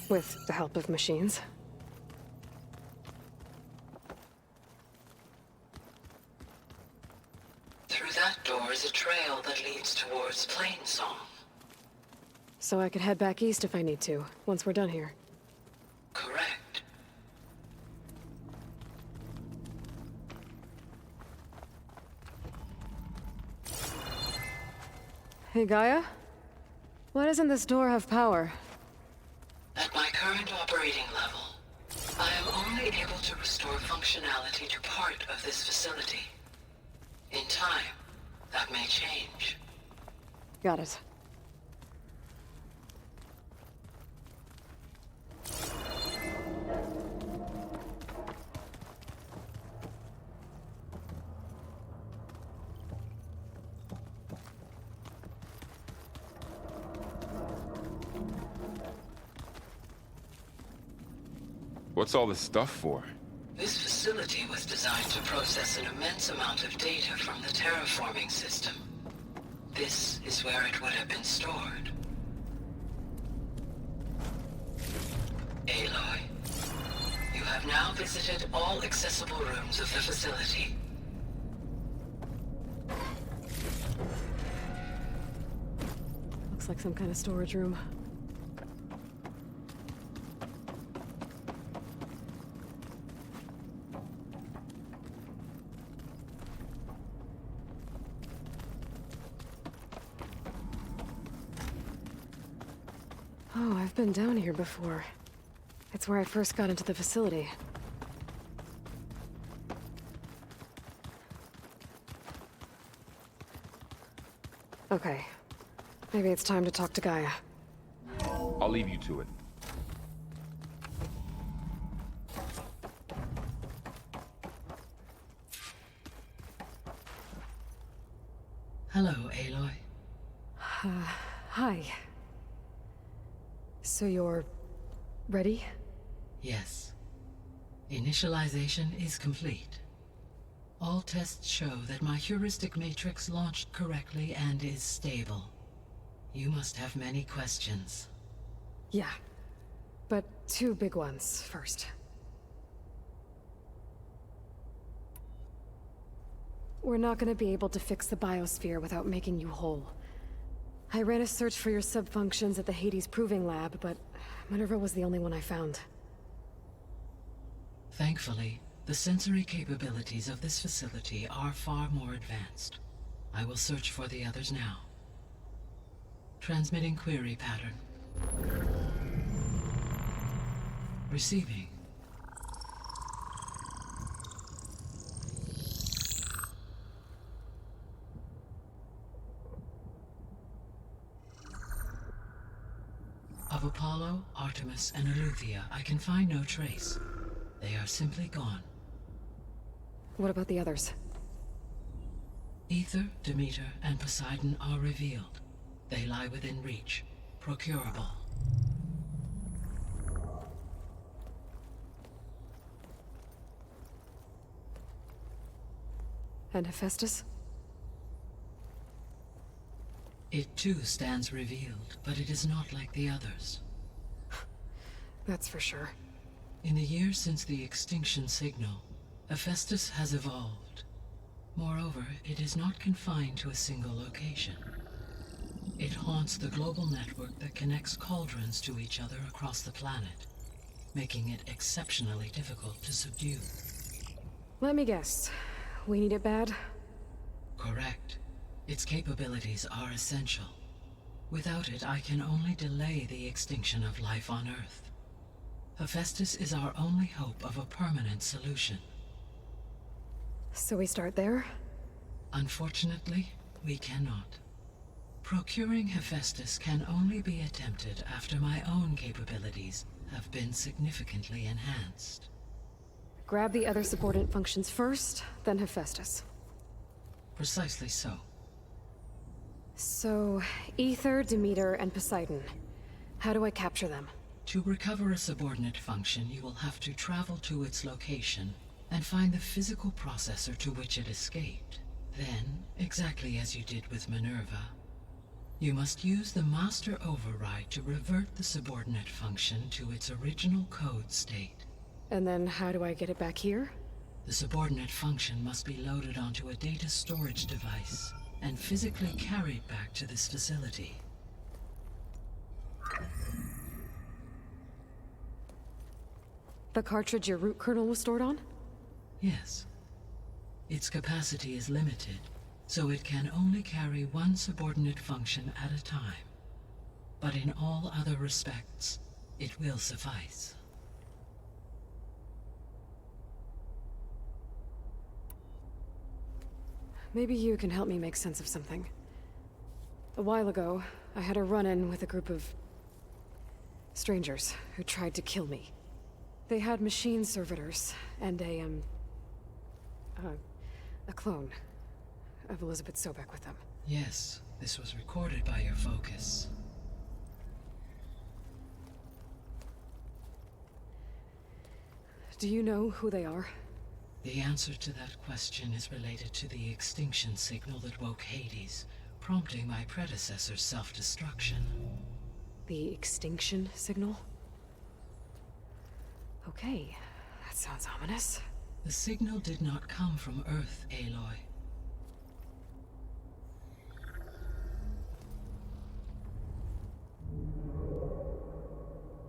With the help of machines. Through that door is a trail that leads towards Plainsong. So I could head back east if I need to, once we're done here. Correct. Hey, Gaia? Why doesn't this door have power? At my current operating level, I am only able to restore functionality to part of this facility. In time, that may change. Got it. What's all this stuff for? This facility was designed to process an immense amount of data from the terraforming system. This is where it would have been stored. Aloy, you have now visited all accessible rooms of the facility. Looks like some kind of storage room. Oh, I've been down here before. It's where I first got into the facility. Okay. Maybe it's time to talk to Gaia. I'll leave you to it. Hello, Aloy. Hi. So you're... ready? Yes. Initialization is complete. All tests show that my heuristic matrix launched correctly and is stable. You must have many questions. Yeah. But two big ones first. We're not gonna be able to fix the biosphere without making you whole. I ran a search for your subfunctions at the Hades Proving Lab, but Minerva was the only one I found. Thankfully, the sensory capabilities of this facility are far more advanced. I will search for the others now. Transmitting query pattern. Receiving. Of Apollo, Artemis, and Eleuthia, I can find no trace. They are simply gone. What about the others? Ether, Demeter, and Poseidon are revealed. They lie within reach, procurable. And Hephaestus? It too stands revealed, but it is not like the others. That's for sure. In the years since the extinction signal, Hephaestus has evolved. Moreover, it is not confined to a single location. It haunts the global network that connects cauldrons to each other across the planet, making it exceptionally difficult to subdue. Let me guess. We need it bad? Correct. Its capabilities are essential. Without it, I can only delay the extinction of life on Earth. Hephaestus is our only hope of a permanent solution. So we start there? Unfortunately, we cannot. Procuring Hephaestus can only be attempted after my own capabilities have been significantly enhanced. Grab the other subordinate functions first, then Hephaestus. Precisely so. So, Ether, Demeter, and Poseidon. How do I capture them? To recover a subordinate function, you will have to travel to its location and find the physical processor to which it escaped. Then, exactly as you did with Minerva, you must use the master override to revert the subordinate function to its original code state. And then how do I get it back here? The subordinate function must be loaded onto a data storage device and physically carried back to this facility. The cartridge your root kernel was stored on? Yes. Its capacity is limited, so it can only carry one subordinate function at a time. But in all other respects, it will suffice. Maybe you can help me make sense of something. A while ago, I had a run-in with a group of strangers who tried to kill me. They had machine servitors and a clone of Elizabeth Sobek with them. Yes, this was recorded by your focus. Do you know who they are? The answer to that question is related to the extinction signal that woke Hades, prompting my predecessor's self-destruction. The extinction signal? Okay, that sounds ominous. The signal did not come from Earth, Aloy.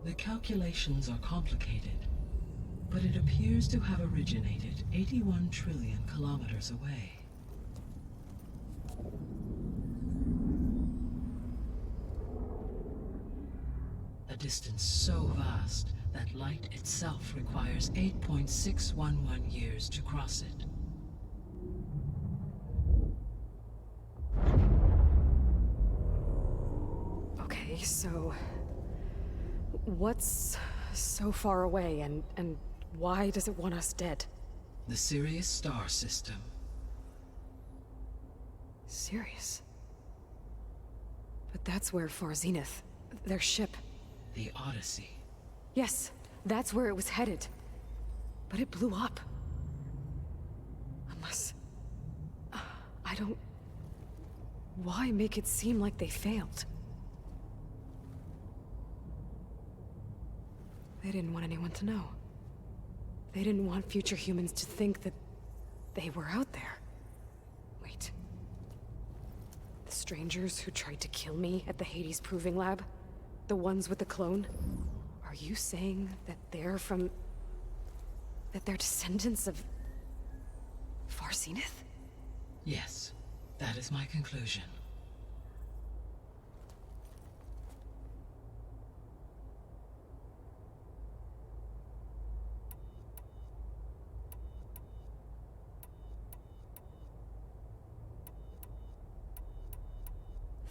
The calculations are complicated, but it appears to have originated 81 trillion kilometers away. A distance so vast that light itself requires 8.611 years to cross it. Okay, so what's so far away and why does it want us dead? The Sirius star system. Sirius? But that's where Far Zenith, their ship. The Odyssey. Yes, that's where it was headed. But it blew up. Unless... I don't... Why make it seem like they failed? They didn't want anyone to know. They didn't want future humans to think that they were out there. Wait. The strangers who tried to kill me at the Hades Proving Lab? The ones with the clone? Are you saying that they're from... that they're descendants of... Far Zenith? Yes, that is my conclusion.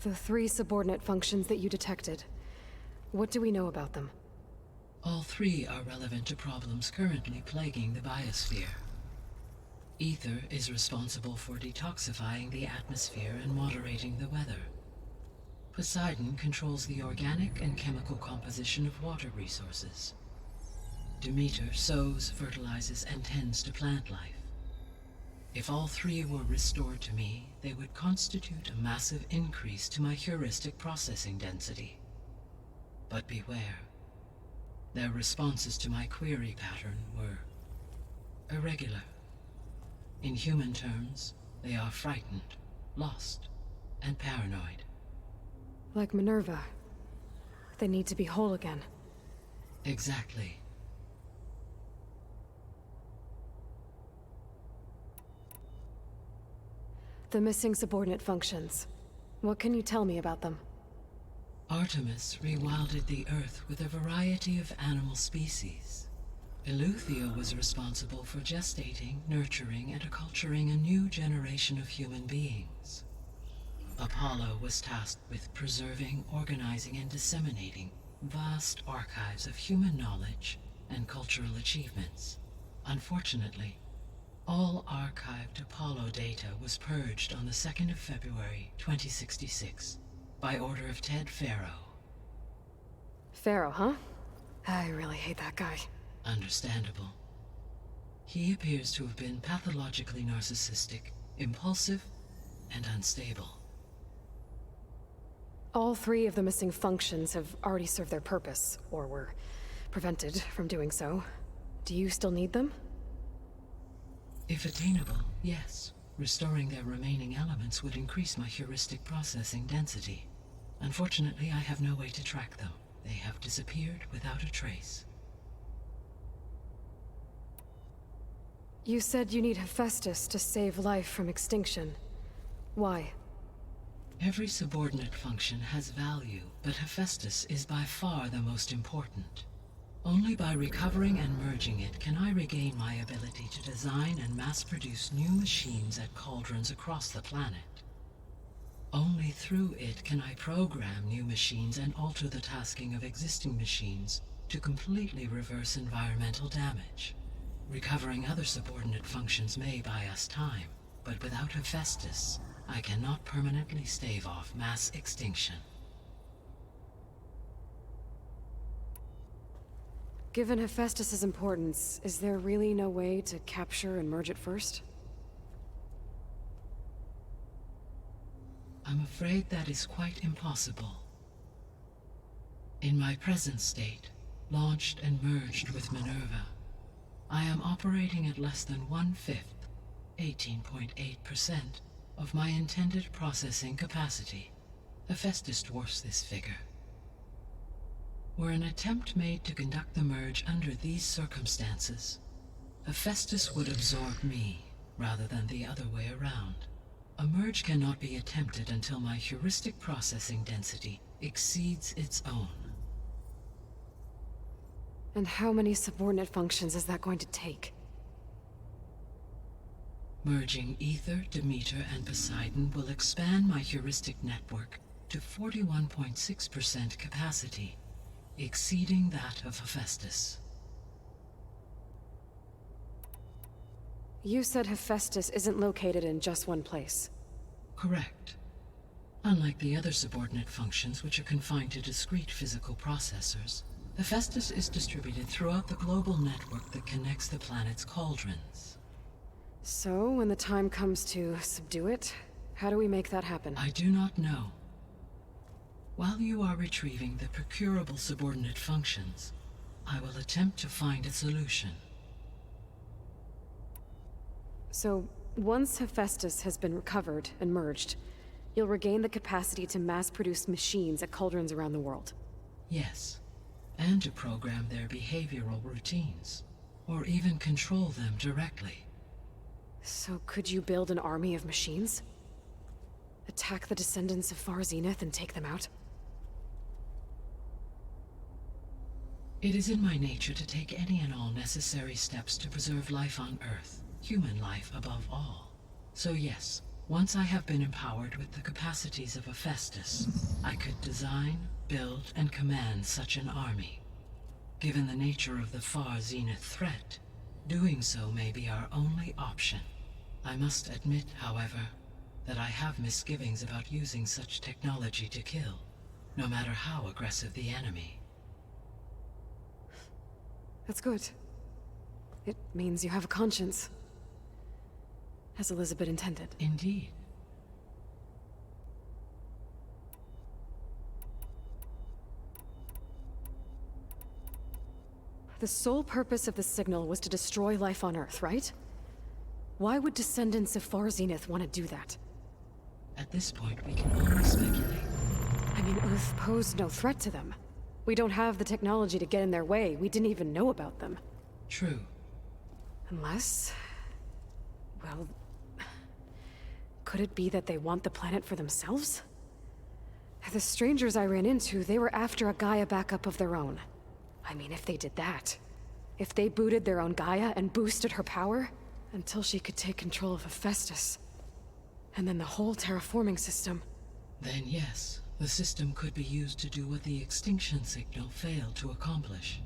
The 3 subordinate functions that you detected. What do we know about them? All 3 are relevant to problems currently plaguing the biosphere. Ether is responsible for detoxifying the atmosphere and moderating the weather. Poseidon controls the organic and chemical composition of water resources. Demeter sows, fertilizes, and tends to plant life. If all 3 were restored to me, they would constitute a massive increase to my heuristic processing density. But beware. Their responses to my query pattern were irregular. In human terms, they are frightened, lost, and paranoid. Like Minerva. They need to be whole again. Exactly. The missing subordinate functions. What can you tell me about them? Artemis rewilded the Earth with a variety of animal species. Eleuthia was responsible for gestating, nurturing, and acculturating a new generation of human beings. Apollo was tasked with preserving, organizing, and disseminating vast archives of human knowledge and cultural achievements. Unfortunately, all archived Apollo data was purged on the 2nd of February, 2066, by order of Ted Faro. Pharaoh, huh? I really hate that guy. Understandable. He appears to have been pathologically narcissistic, impulsive, and unstable. All 3 of the missing functions have already served their purpose, or were prevented from doing so. Do you still need them? If attainable, yes. Restoring their remaining elements would increase my heuristic processing density. Unfortunately, I have no way to track them. They have disappeared without a trace. You said you need Hephaestus to save life from extinction. Why? Every subordinate function has value, but Hephaestus is by far the most important. Only by recovering and merging it can I regain my ability to design and mass-produce new machines at cauldrons across the planet. Only through it can I program new machines and alter the tasking of existing machines to completely reverse environmental damage. Recovering other subordinate functions may buy us time, but without Hephaestus, I cannot permanently stave off mass extinction. Given Hephaestus's importance, is there really no way to capture and merge it first? I'm afraid that is quite impossible. In my present state, launched and merged with Minerva, I am operating at less than 1/5, 18.8%, of my intended processing capacity. Hephaestus dwarfs this figure. Were an attempt made to conduct the merge under these circumstances, Hephaestus would absorb me, rather than the other way around. A merge cannot be attempted until my heuristic processing density exceeds its own. And how many subordinate functions is that going to take? Merging Ether, Demeter, and Poseidon will expand my heuristic network to 41.6% capacity, exceeding that of Hephaestus. You said Hephaestus isn't located in just one place. Correct. Unlike the other subordinate functions, which are confined to discrete physical processors, Hephaestus is distributed throughout the global network that connects the planet's cauldrons. So, when the time comes to subdue it, how do we make that happen? I do not know. While you are retrieving the procurable subordinate functions, I will attempt to find a solution. So, once Hephaestus has been recovered and merged, you'll regain the capacity to mass-produce machines at cauldrons around the world. Yes, and to program their behavioral routines, or even control them directly. So could you build an army of machines? Attack the descendants of Far Zenith and take them out? It is in my nature to take any and all necessary steps to preserve life on Earth, human life above all. So yes, once I have been empowered with the capacities of Hephaestus, I could design, build, and command such an army. Given the nature of the Far Zenith threat, doing so may be our only option. I must admit, however, that I have misgivings about using such technology to kill, no matter how aggressive the enemy. That's good. It means you have a conscience. As Elizabeth intended. Indeed. The sole purpose of the signal was to destroy life on Earth, right? Why would descendants of Far Zenith want to do that? At this point, we can only speculate. I mean, Earth posed no threat to them. We don't have the technology to get in their way. We didn't even know about them. True. Unless... well... could it be that they want the planet for themselves? The strangers I ran into, they were after a Gaia backup of their own. I mean, if they did that... if they booted their own Gaia and boosted her power... until she could take control of Hephaestus. And then the whole terraforming system. Then yes, the system could be used to do what the extinction signal failed to accomplish.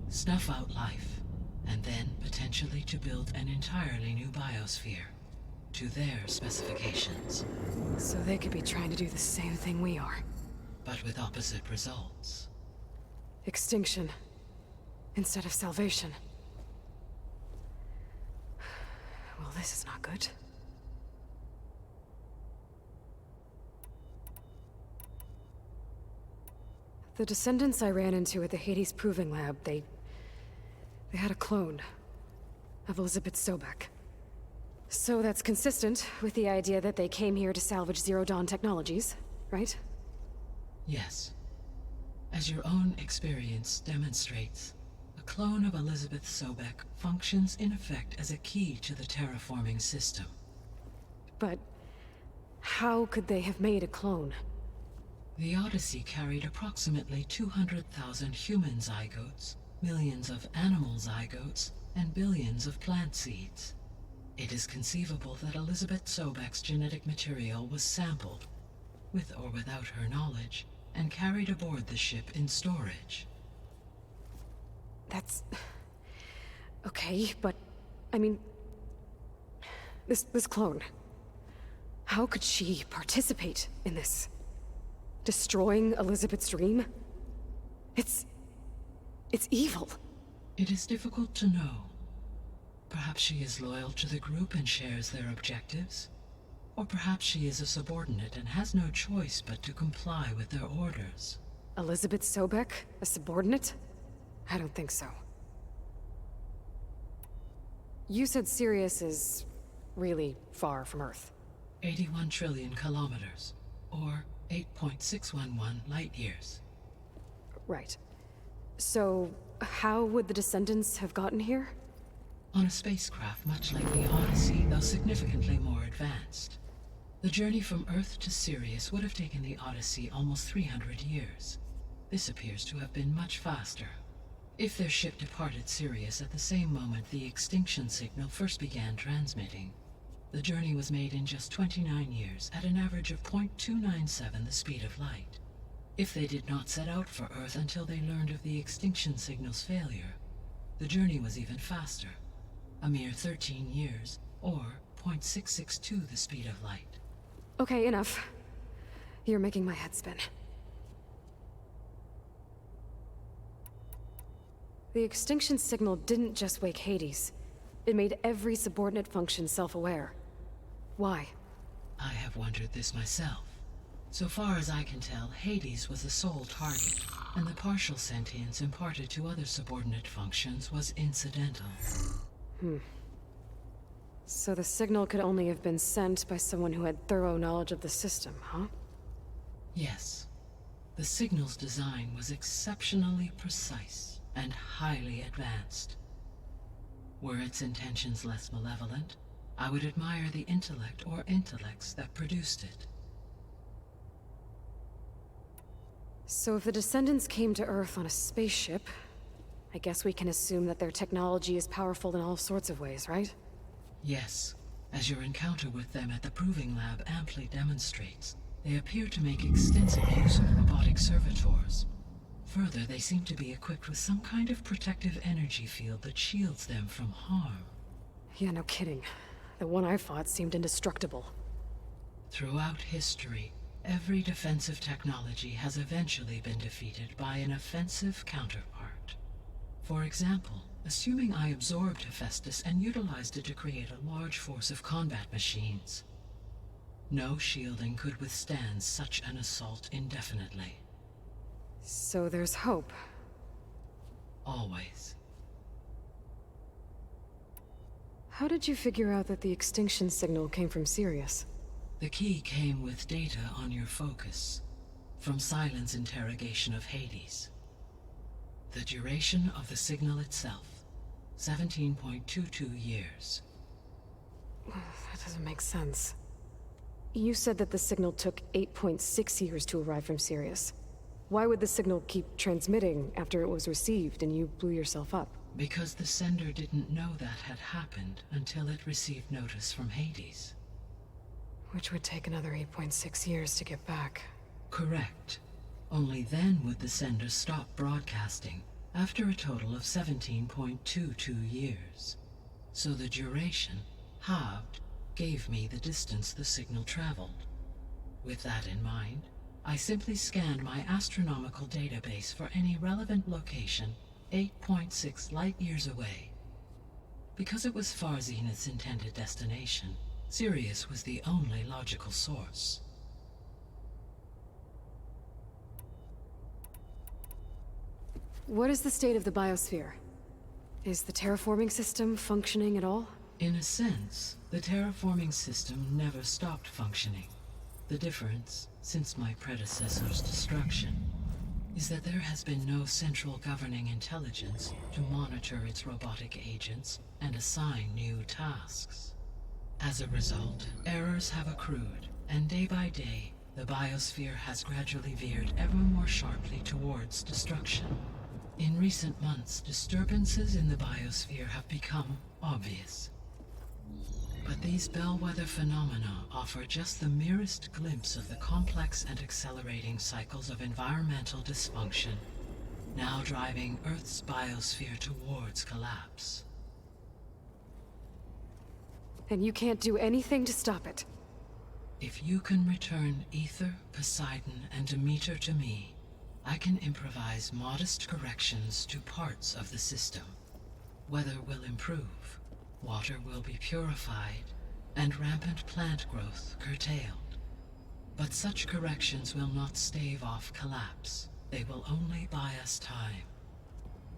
Snuff out life, and then potentially to build an entirely new biosphere. To their specifications. So they could be trying to do the same thing we are. But with opposite results. Extinction. Instead of salvation. Well, this is not good. The descendants I ran into at the Hades Proving Lab, they had a clone of Elizabeth Sobek. So that's consistent with the idea that they came here to salvage Zero Dawn technologies, right? Yes. As your own experience demonstrates, a clone of Elizabeth Sobek functions in effect as a key to the terraforming system. But how could they have made a clone? The Odyssey carried approximately 200,000 human zygotes, millions of animal zygotes, and billions of plant seeds. It is conceivable that Elizabeth Sobek's genetic material was sampled, with or without her knowledge, and carried aboard the ship in storage. That's... okay, but... I mean... This clone... How could she participate in this? Destroying Elizabeth's dream? It's evil. It is difficult to know. Perhaps she is loyal to the group and shares their objectives. Or perhaps she is a subordinate and has no choice but to comply with their orders. Elizabeth Sobek? A subordinate? I don't think so. You said Sirius is really far from Earth. 81 trillion kilometers, or 8.611 light years. Right. So, how would the descendants have gotten here? On a spacecraft much like the Odyssey, though significantly more advanced. The journey from Earth to Sirius would have taken the Odyssey almost 300 years. This appears to have been much faster. If their ship departed Sirius at the same moment the extinction signal first began transmitting, the journey was made in just 29 years at an average of 0.297 the speed of light. If they did not set out for Earth until they learned of the extinction signal's failure, the journey was even faster, a mere 13 years, or 0.662 the speed of light. Okay, enough. You're making my head spin. The extinction signal didn't just wake Hades. It made every subordinate function self-aware. Why? I have wondered this myself. So far as I can tell, Hades was the sole target, and the partial sentience imparted to other subordinate functions was incidental. So the signal could only have been sent by someone who had thorough knowledge of the system, huh? Yes. The signal's design was exceptionally precise and highly advanced. Were its intentions less malevolent, I would admire the intellect or intellects that produced it. So if the descendants came to Earth on a spaceship, I guess we can assume that their technology is powerful in all sorts of ways, right? Yes. As your encounter with them at the Proving Lab amply demonstrates, they appear to make extensive use of robotic servitors. Further, they seem to be equipped with some kind of protective energy field that shields them from harm. Yeah, no kidding. The one I fought seemed indestructible. Throughout history, every defensive technology has eventually been defeated by an offensive counterpart. For example, assuming I absorbed Hephaestus and utilized it to create a large force of combat machines. No shielding could withstand such an assault indefinitely. So there's hope. Always. How did you figure out that the extinction signal came from Sirius? The key came with data on your focus, from Silent's interrogation of Hades. The duration of the signal itself, 17.22 years. That doesn't make sense. You said that the signal took 8.6 years to arrive from Sirius. Why would the signal keep transmitting after it was received and you blew yourself up? Because the sender didn't know that had happened until it received notice from Hades. Which would take another 8.6 years to get back. Correct. Only then would the sender stop broadcasting, after a total of 17.22 years. So the duration, halved, gave me the distance the signal traveled. With that in mind, I simply scanned my astronomical database for any relevant location 8.6 light-years away. Because it was far Zenith's intended destination, Sirius was the only logical source. What is the state of the biosphere? Is the terraforming system functioning at all? In a sense, the terraforming system never stopped functioning. The difference, since my predecessor's destruction, is that there has been no central governing intelligence to monitor its robotic agents and assign new tasks. As a result, errors have accrued, And day by day, the biosphere has gradually veered ever more sharply towards destruction. In recent months, disturbances in the biosphere have become obvious. But these bellwether phenomena offer just the merest glimpse of the complex and accelerating cycles of environmental dysfunction, now driving Earth's biosphere towards collapse. And you can't do anything to stop it. If you can return Ether, Poseidon, and Demeter to me, I can improvise modest corrections to parts of the system. Weather will improve, water will be purified, and rampant plant growth curtailed. But such corrections will not stave off collapse. They will only buy us time.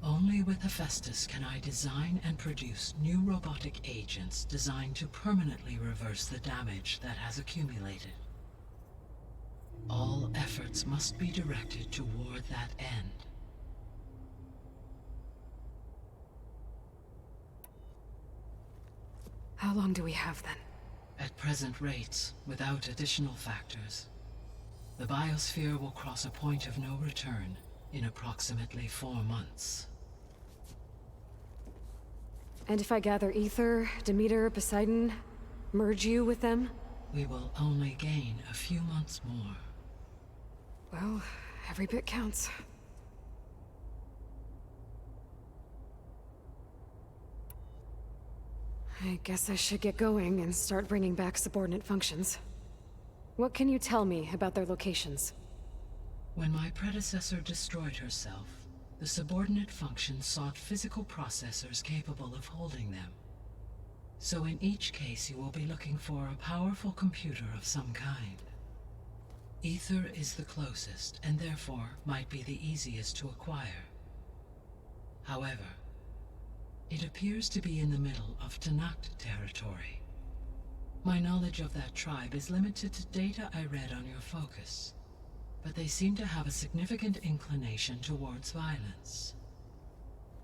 Only with Hephaestus can I design and produce new robotic agents designed to permanently reverse the damage that has accumulated. All efforts must be directed toward that end. How long do we have then? At present rates, without additional factors, the biosphere will cross a point of no return in approximately 4 months. And if I gather Ether, Demeter, Poseidon, merge you with them? We will only gain a few months more. Well, every bit counts. I guess I should get going and start bringing back subordinate functions. What can you tell me about their locations? When my predecessor destroyed herself, the subordinate functions sought physical processors capable of holding them. So in each case you will be looking for a powerful computer of some kind. Ether is the closest, and therefore might be the easiest to acquire. However, it appears to be in the middle of Tanakh territory. My knowledge of that tribe is limited to data I read on your focus, but they seem to have a significant inclination towards violence.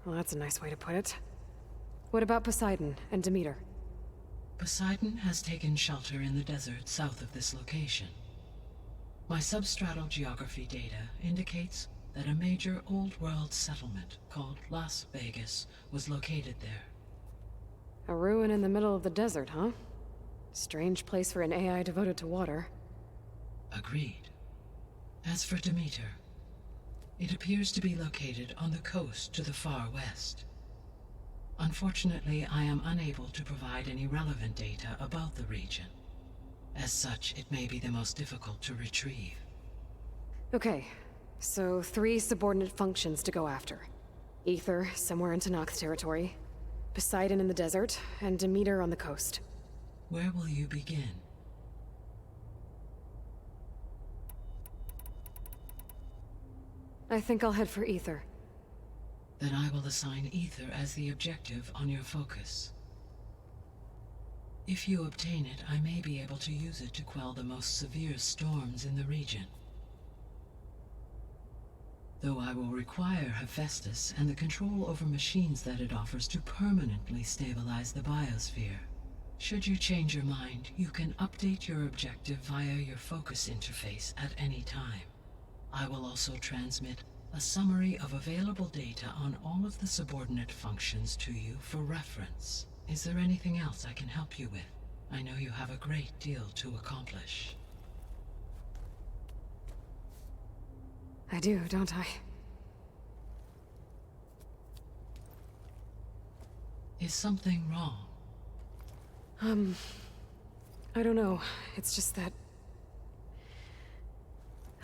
Well, that's a nice way to put it. What about Poseidon and Demeter? Poseidon has taken shelter in the desert south of this location. My substratal geography data indicates that a major old-world settlement called Las Vegas was located there. A ruin in the middle of the desert, huh? Strange place for an AI devoted to water. Agreed. As for Demeter, it appears to be located on the coast to the far west. Unfortunately, I am unable to provide any relevant data about the region. As such, it may be the most difficult to retrieve. Okay, so 3 subordinate functions to go after. Ether, somewhere in Tanakh territory, Poseidon in the desert, and Demeter on the coast. Where will you begin? I think I'll head for Ether. Then I will assign Ether as the objective on your focus. If you obtain it, I may be able to use it to quell the most severe storms in the region. Though I will require Hephaestus and the control over machines that it offers to permanently stabilize the biosphere. Should you change your mind, you can update your objective via your focus interface at any time. I will also transmit a summary of available data on all of the subordinate functions to you for reference. Is there anything else I can help you with? I know you have a great deal to accomplish. I do, don't I? Is something wrong? I don't know. It's just that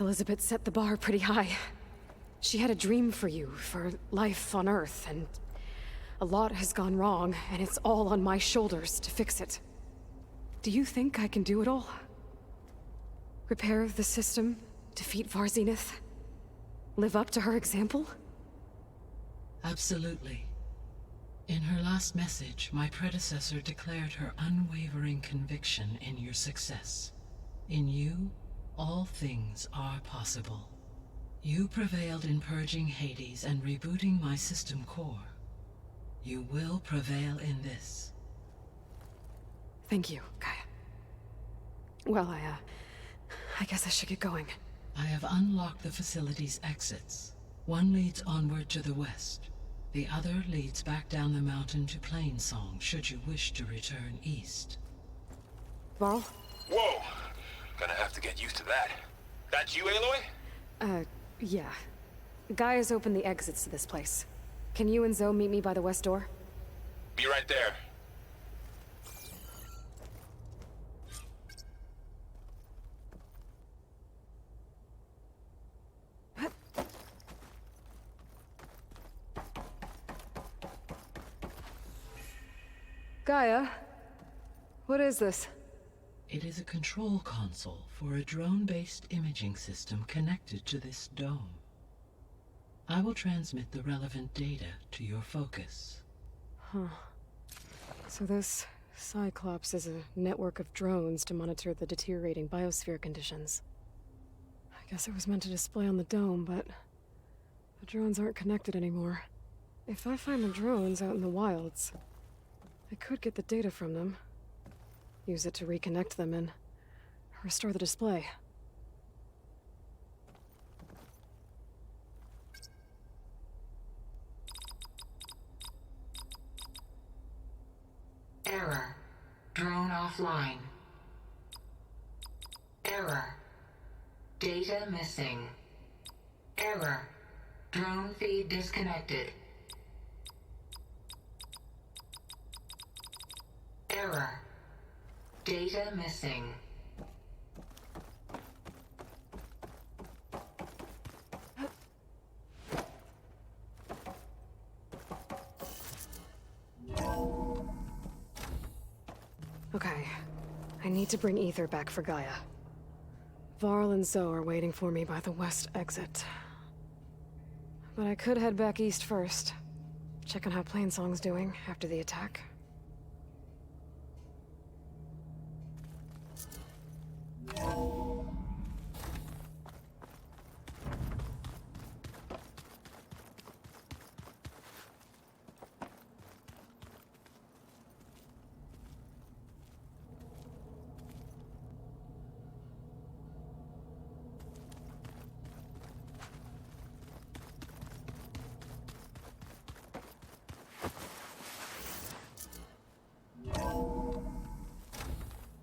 Elizabeth set the bar pretty high. She had a dream for you, for life on Earth, and a lot has gone wrong, and it's all on my shoulders to fix it. Do you think I can do it all? Repair the system, defeat Varzenith, live up to her example? Absolutely. In her last message, my predecessor declared her unwavering conviction in your success. In you, all things are possible. You prevailed in purging Hades and rebooting my system core. You will prevail in this. Thank you, Kaya. Well, I guess I should get going. I have unlocked the facility's exits. One leads onward to the west. The other leads back down the mountain to Plainsong, should you wish to return east. Varl? Whoa! Gonna have to get used to that. That's you, Aloy? Yeah. Guy has opened the exits to this place. Can you and Zoe meet me by the west door? Be right there. Gaia? What is this? It is a control console for a drone-based imaging system connected to this dome. I will transmit the relevant data to your focus. Huh. So this Cyclops is a network of drones to monitor the deteriorating biosphere conditions. I guess it was meant to display on the dome, but the drones aren't connected anymore. If I find the drones out in the wilds, I could get the data from them, use it to reconnect them and restore the display. Error. Drone offline. Error. Data missing. Error. Drone feed disconnected. Error. Data missing. Okay. I need to bring Ether back for Gaia. Varl and Zoe are waiting for me by the west exit. But I could head back east first. Check on how Plainsong's doing after the attack.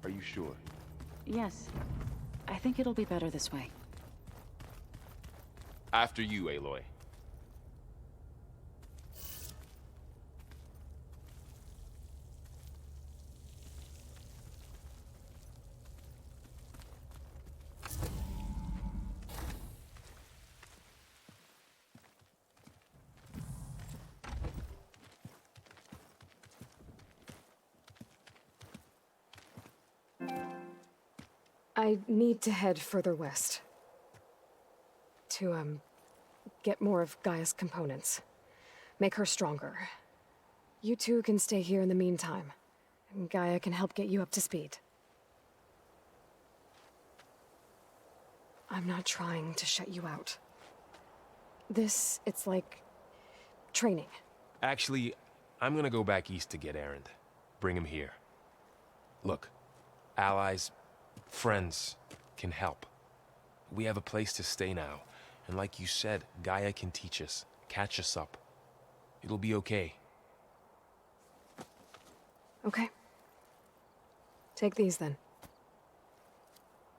Are you sure? Yes. I think it'll be better this way. After you, Aloy. I need to head further west. To, get more of Gaia's components. Make her stronger. You two can stay here in the meantime, and Gaia can help get you up to speed. I'm not trying to shut you out. It's like training. Actually, I'm gonna go back east to get Erend. Bring him here. Look, allies, friends can help. We have a place to stay now, and like you said, Gaia can teach us, catch us up. It'll be okay. Okay. Take these then.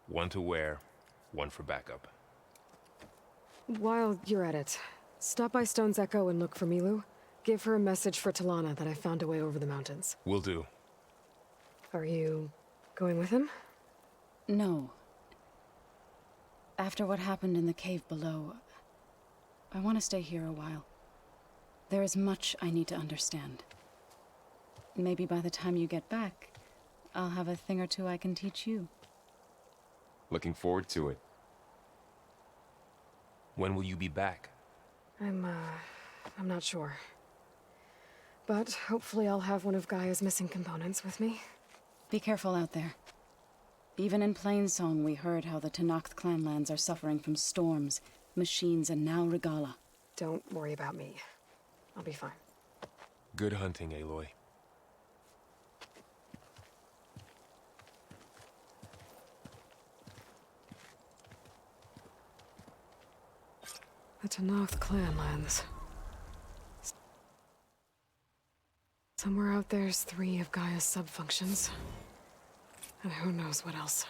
One to wear, one for backup. While you're at it, stop by Stone's Echo and look for Milu. Give her a message for Talana that I found a way over the mountains. Will do. Are you going with him? No. After what happened in the cave below, I want to stay here a while. There is much I need to understand. Maybe by the time you get back, I'll have a thing or two I can teach you. Looking forward to it. When will you be back? I'm not sure. But hopefully I'll have one of Gaia's missing components with me. Be careful out there. Even in Plainsong, we heard how the Tenakth clanlands are suffering from storms, machines, and now Regala. Don't worry about me. I'll be fine. Good hunting, Aloy. The Tennoth clan lands. Somewhere out there's 3 of Gaia's subfunctions. And who knows what else.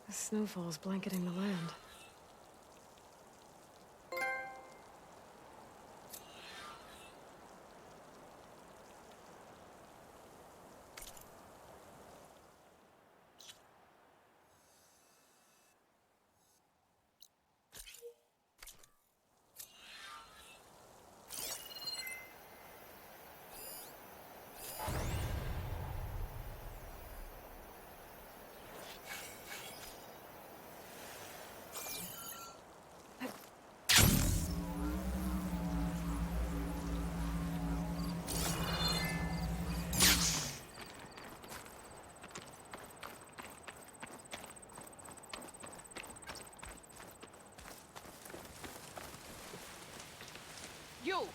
The snowfall's blanketing the land. You!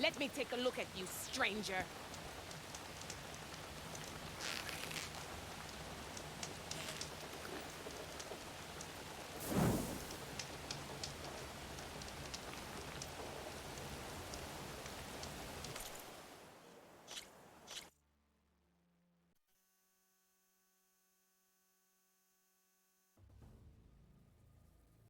Let me take a look at you, stranger.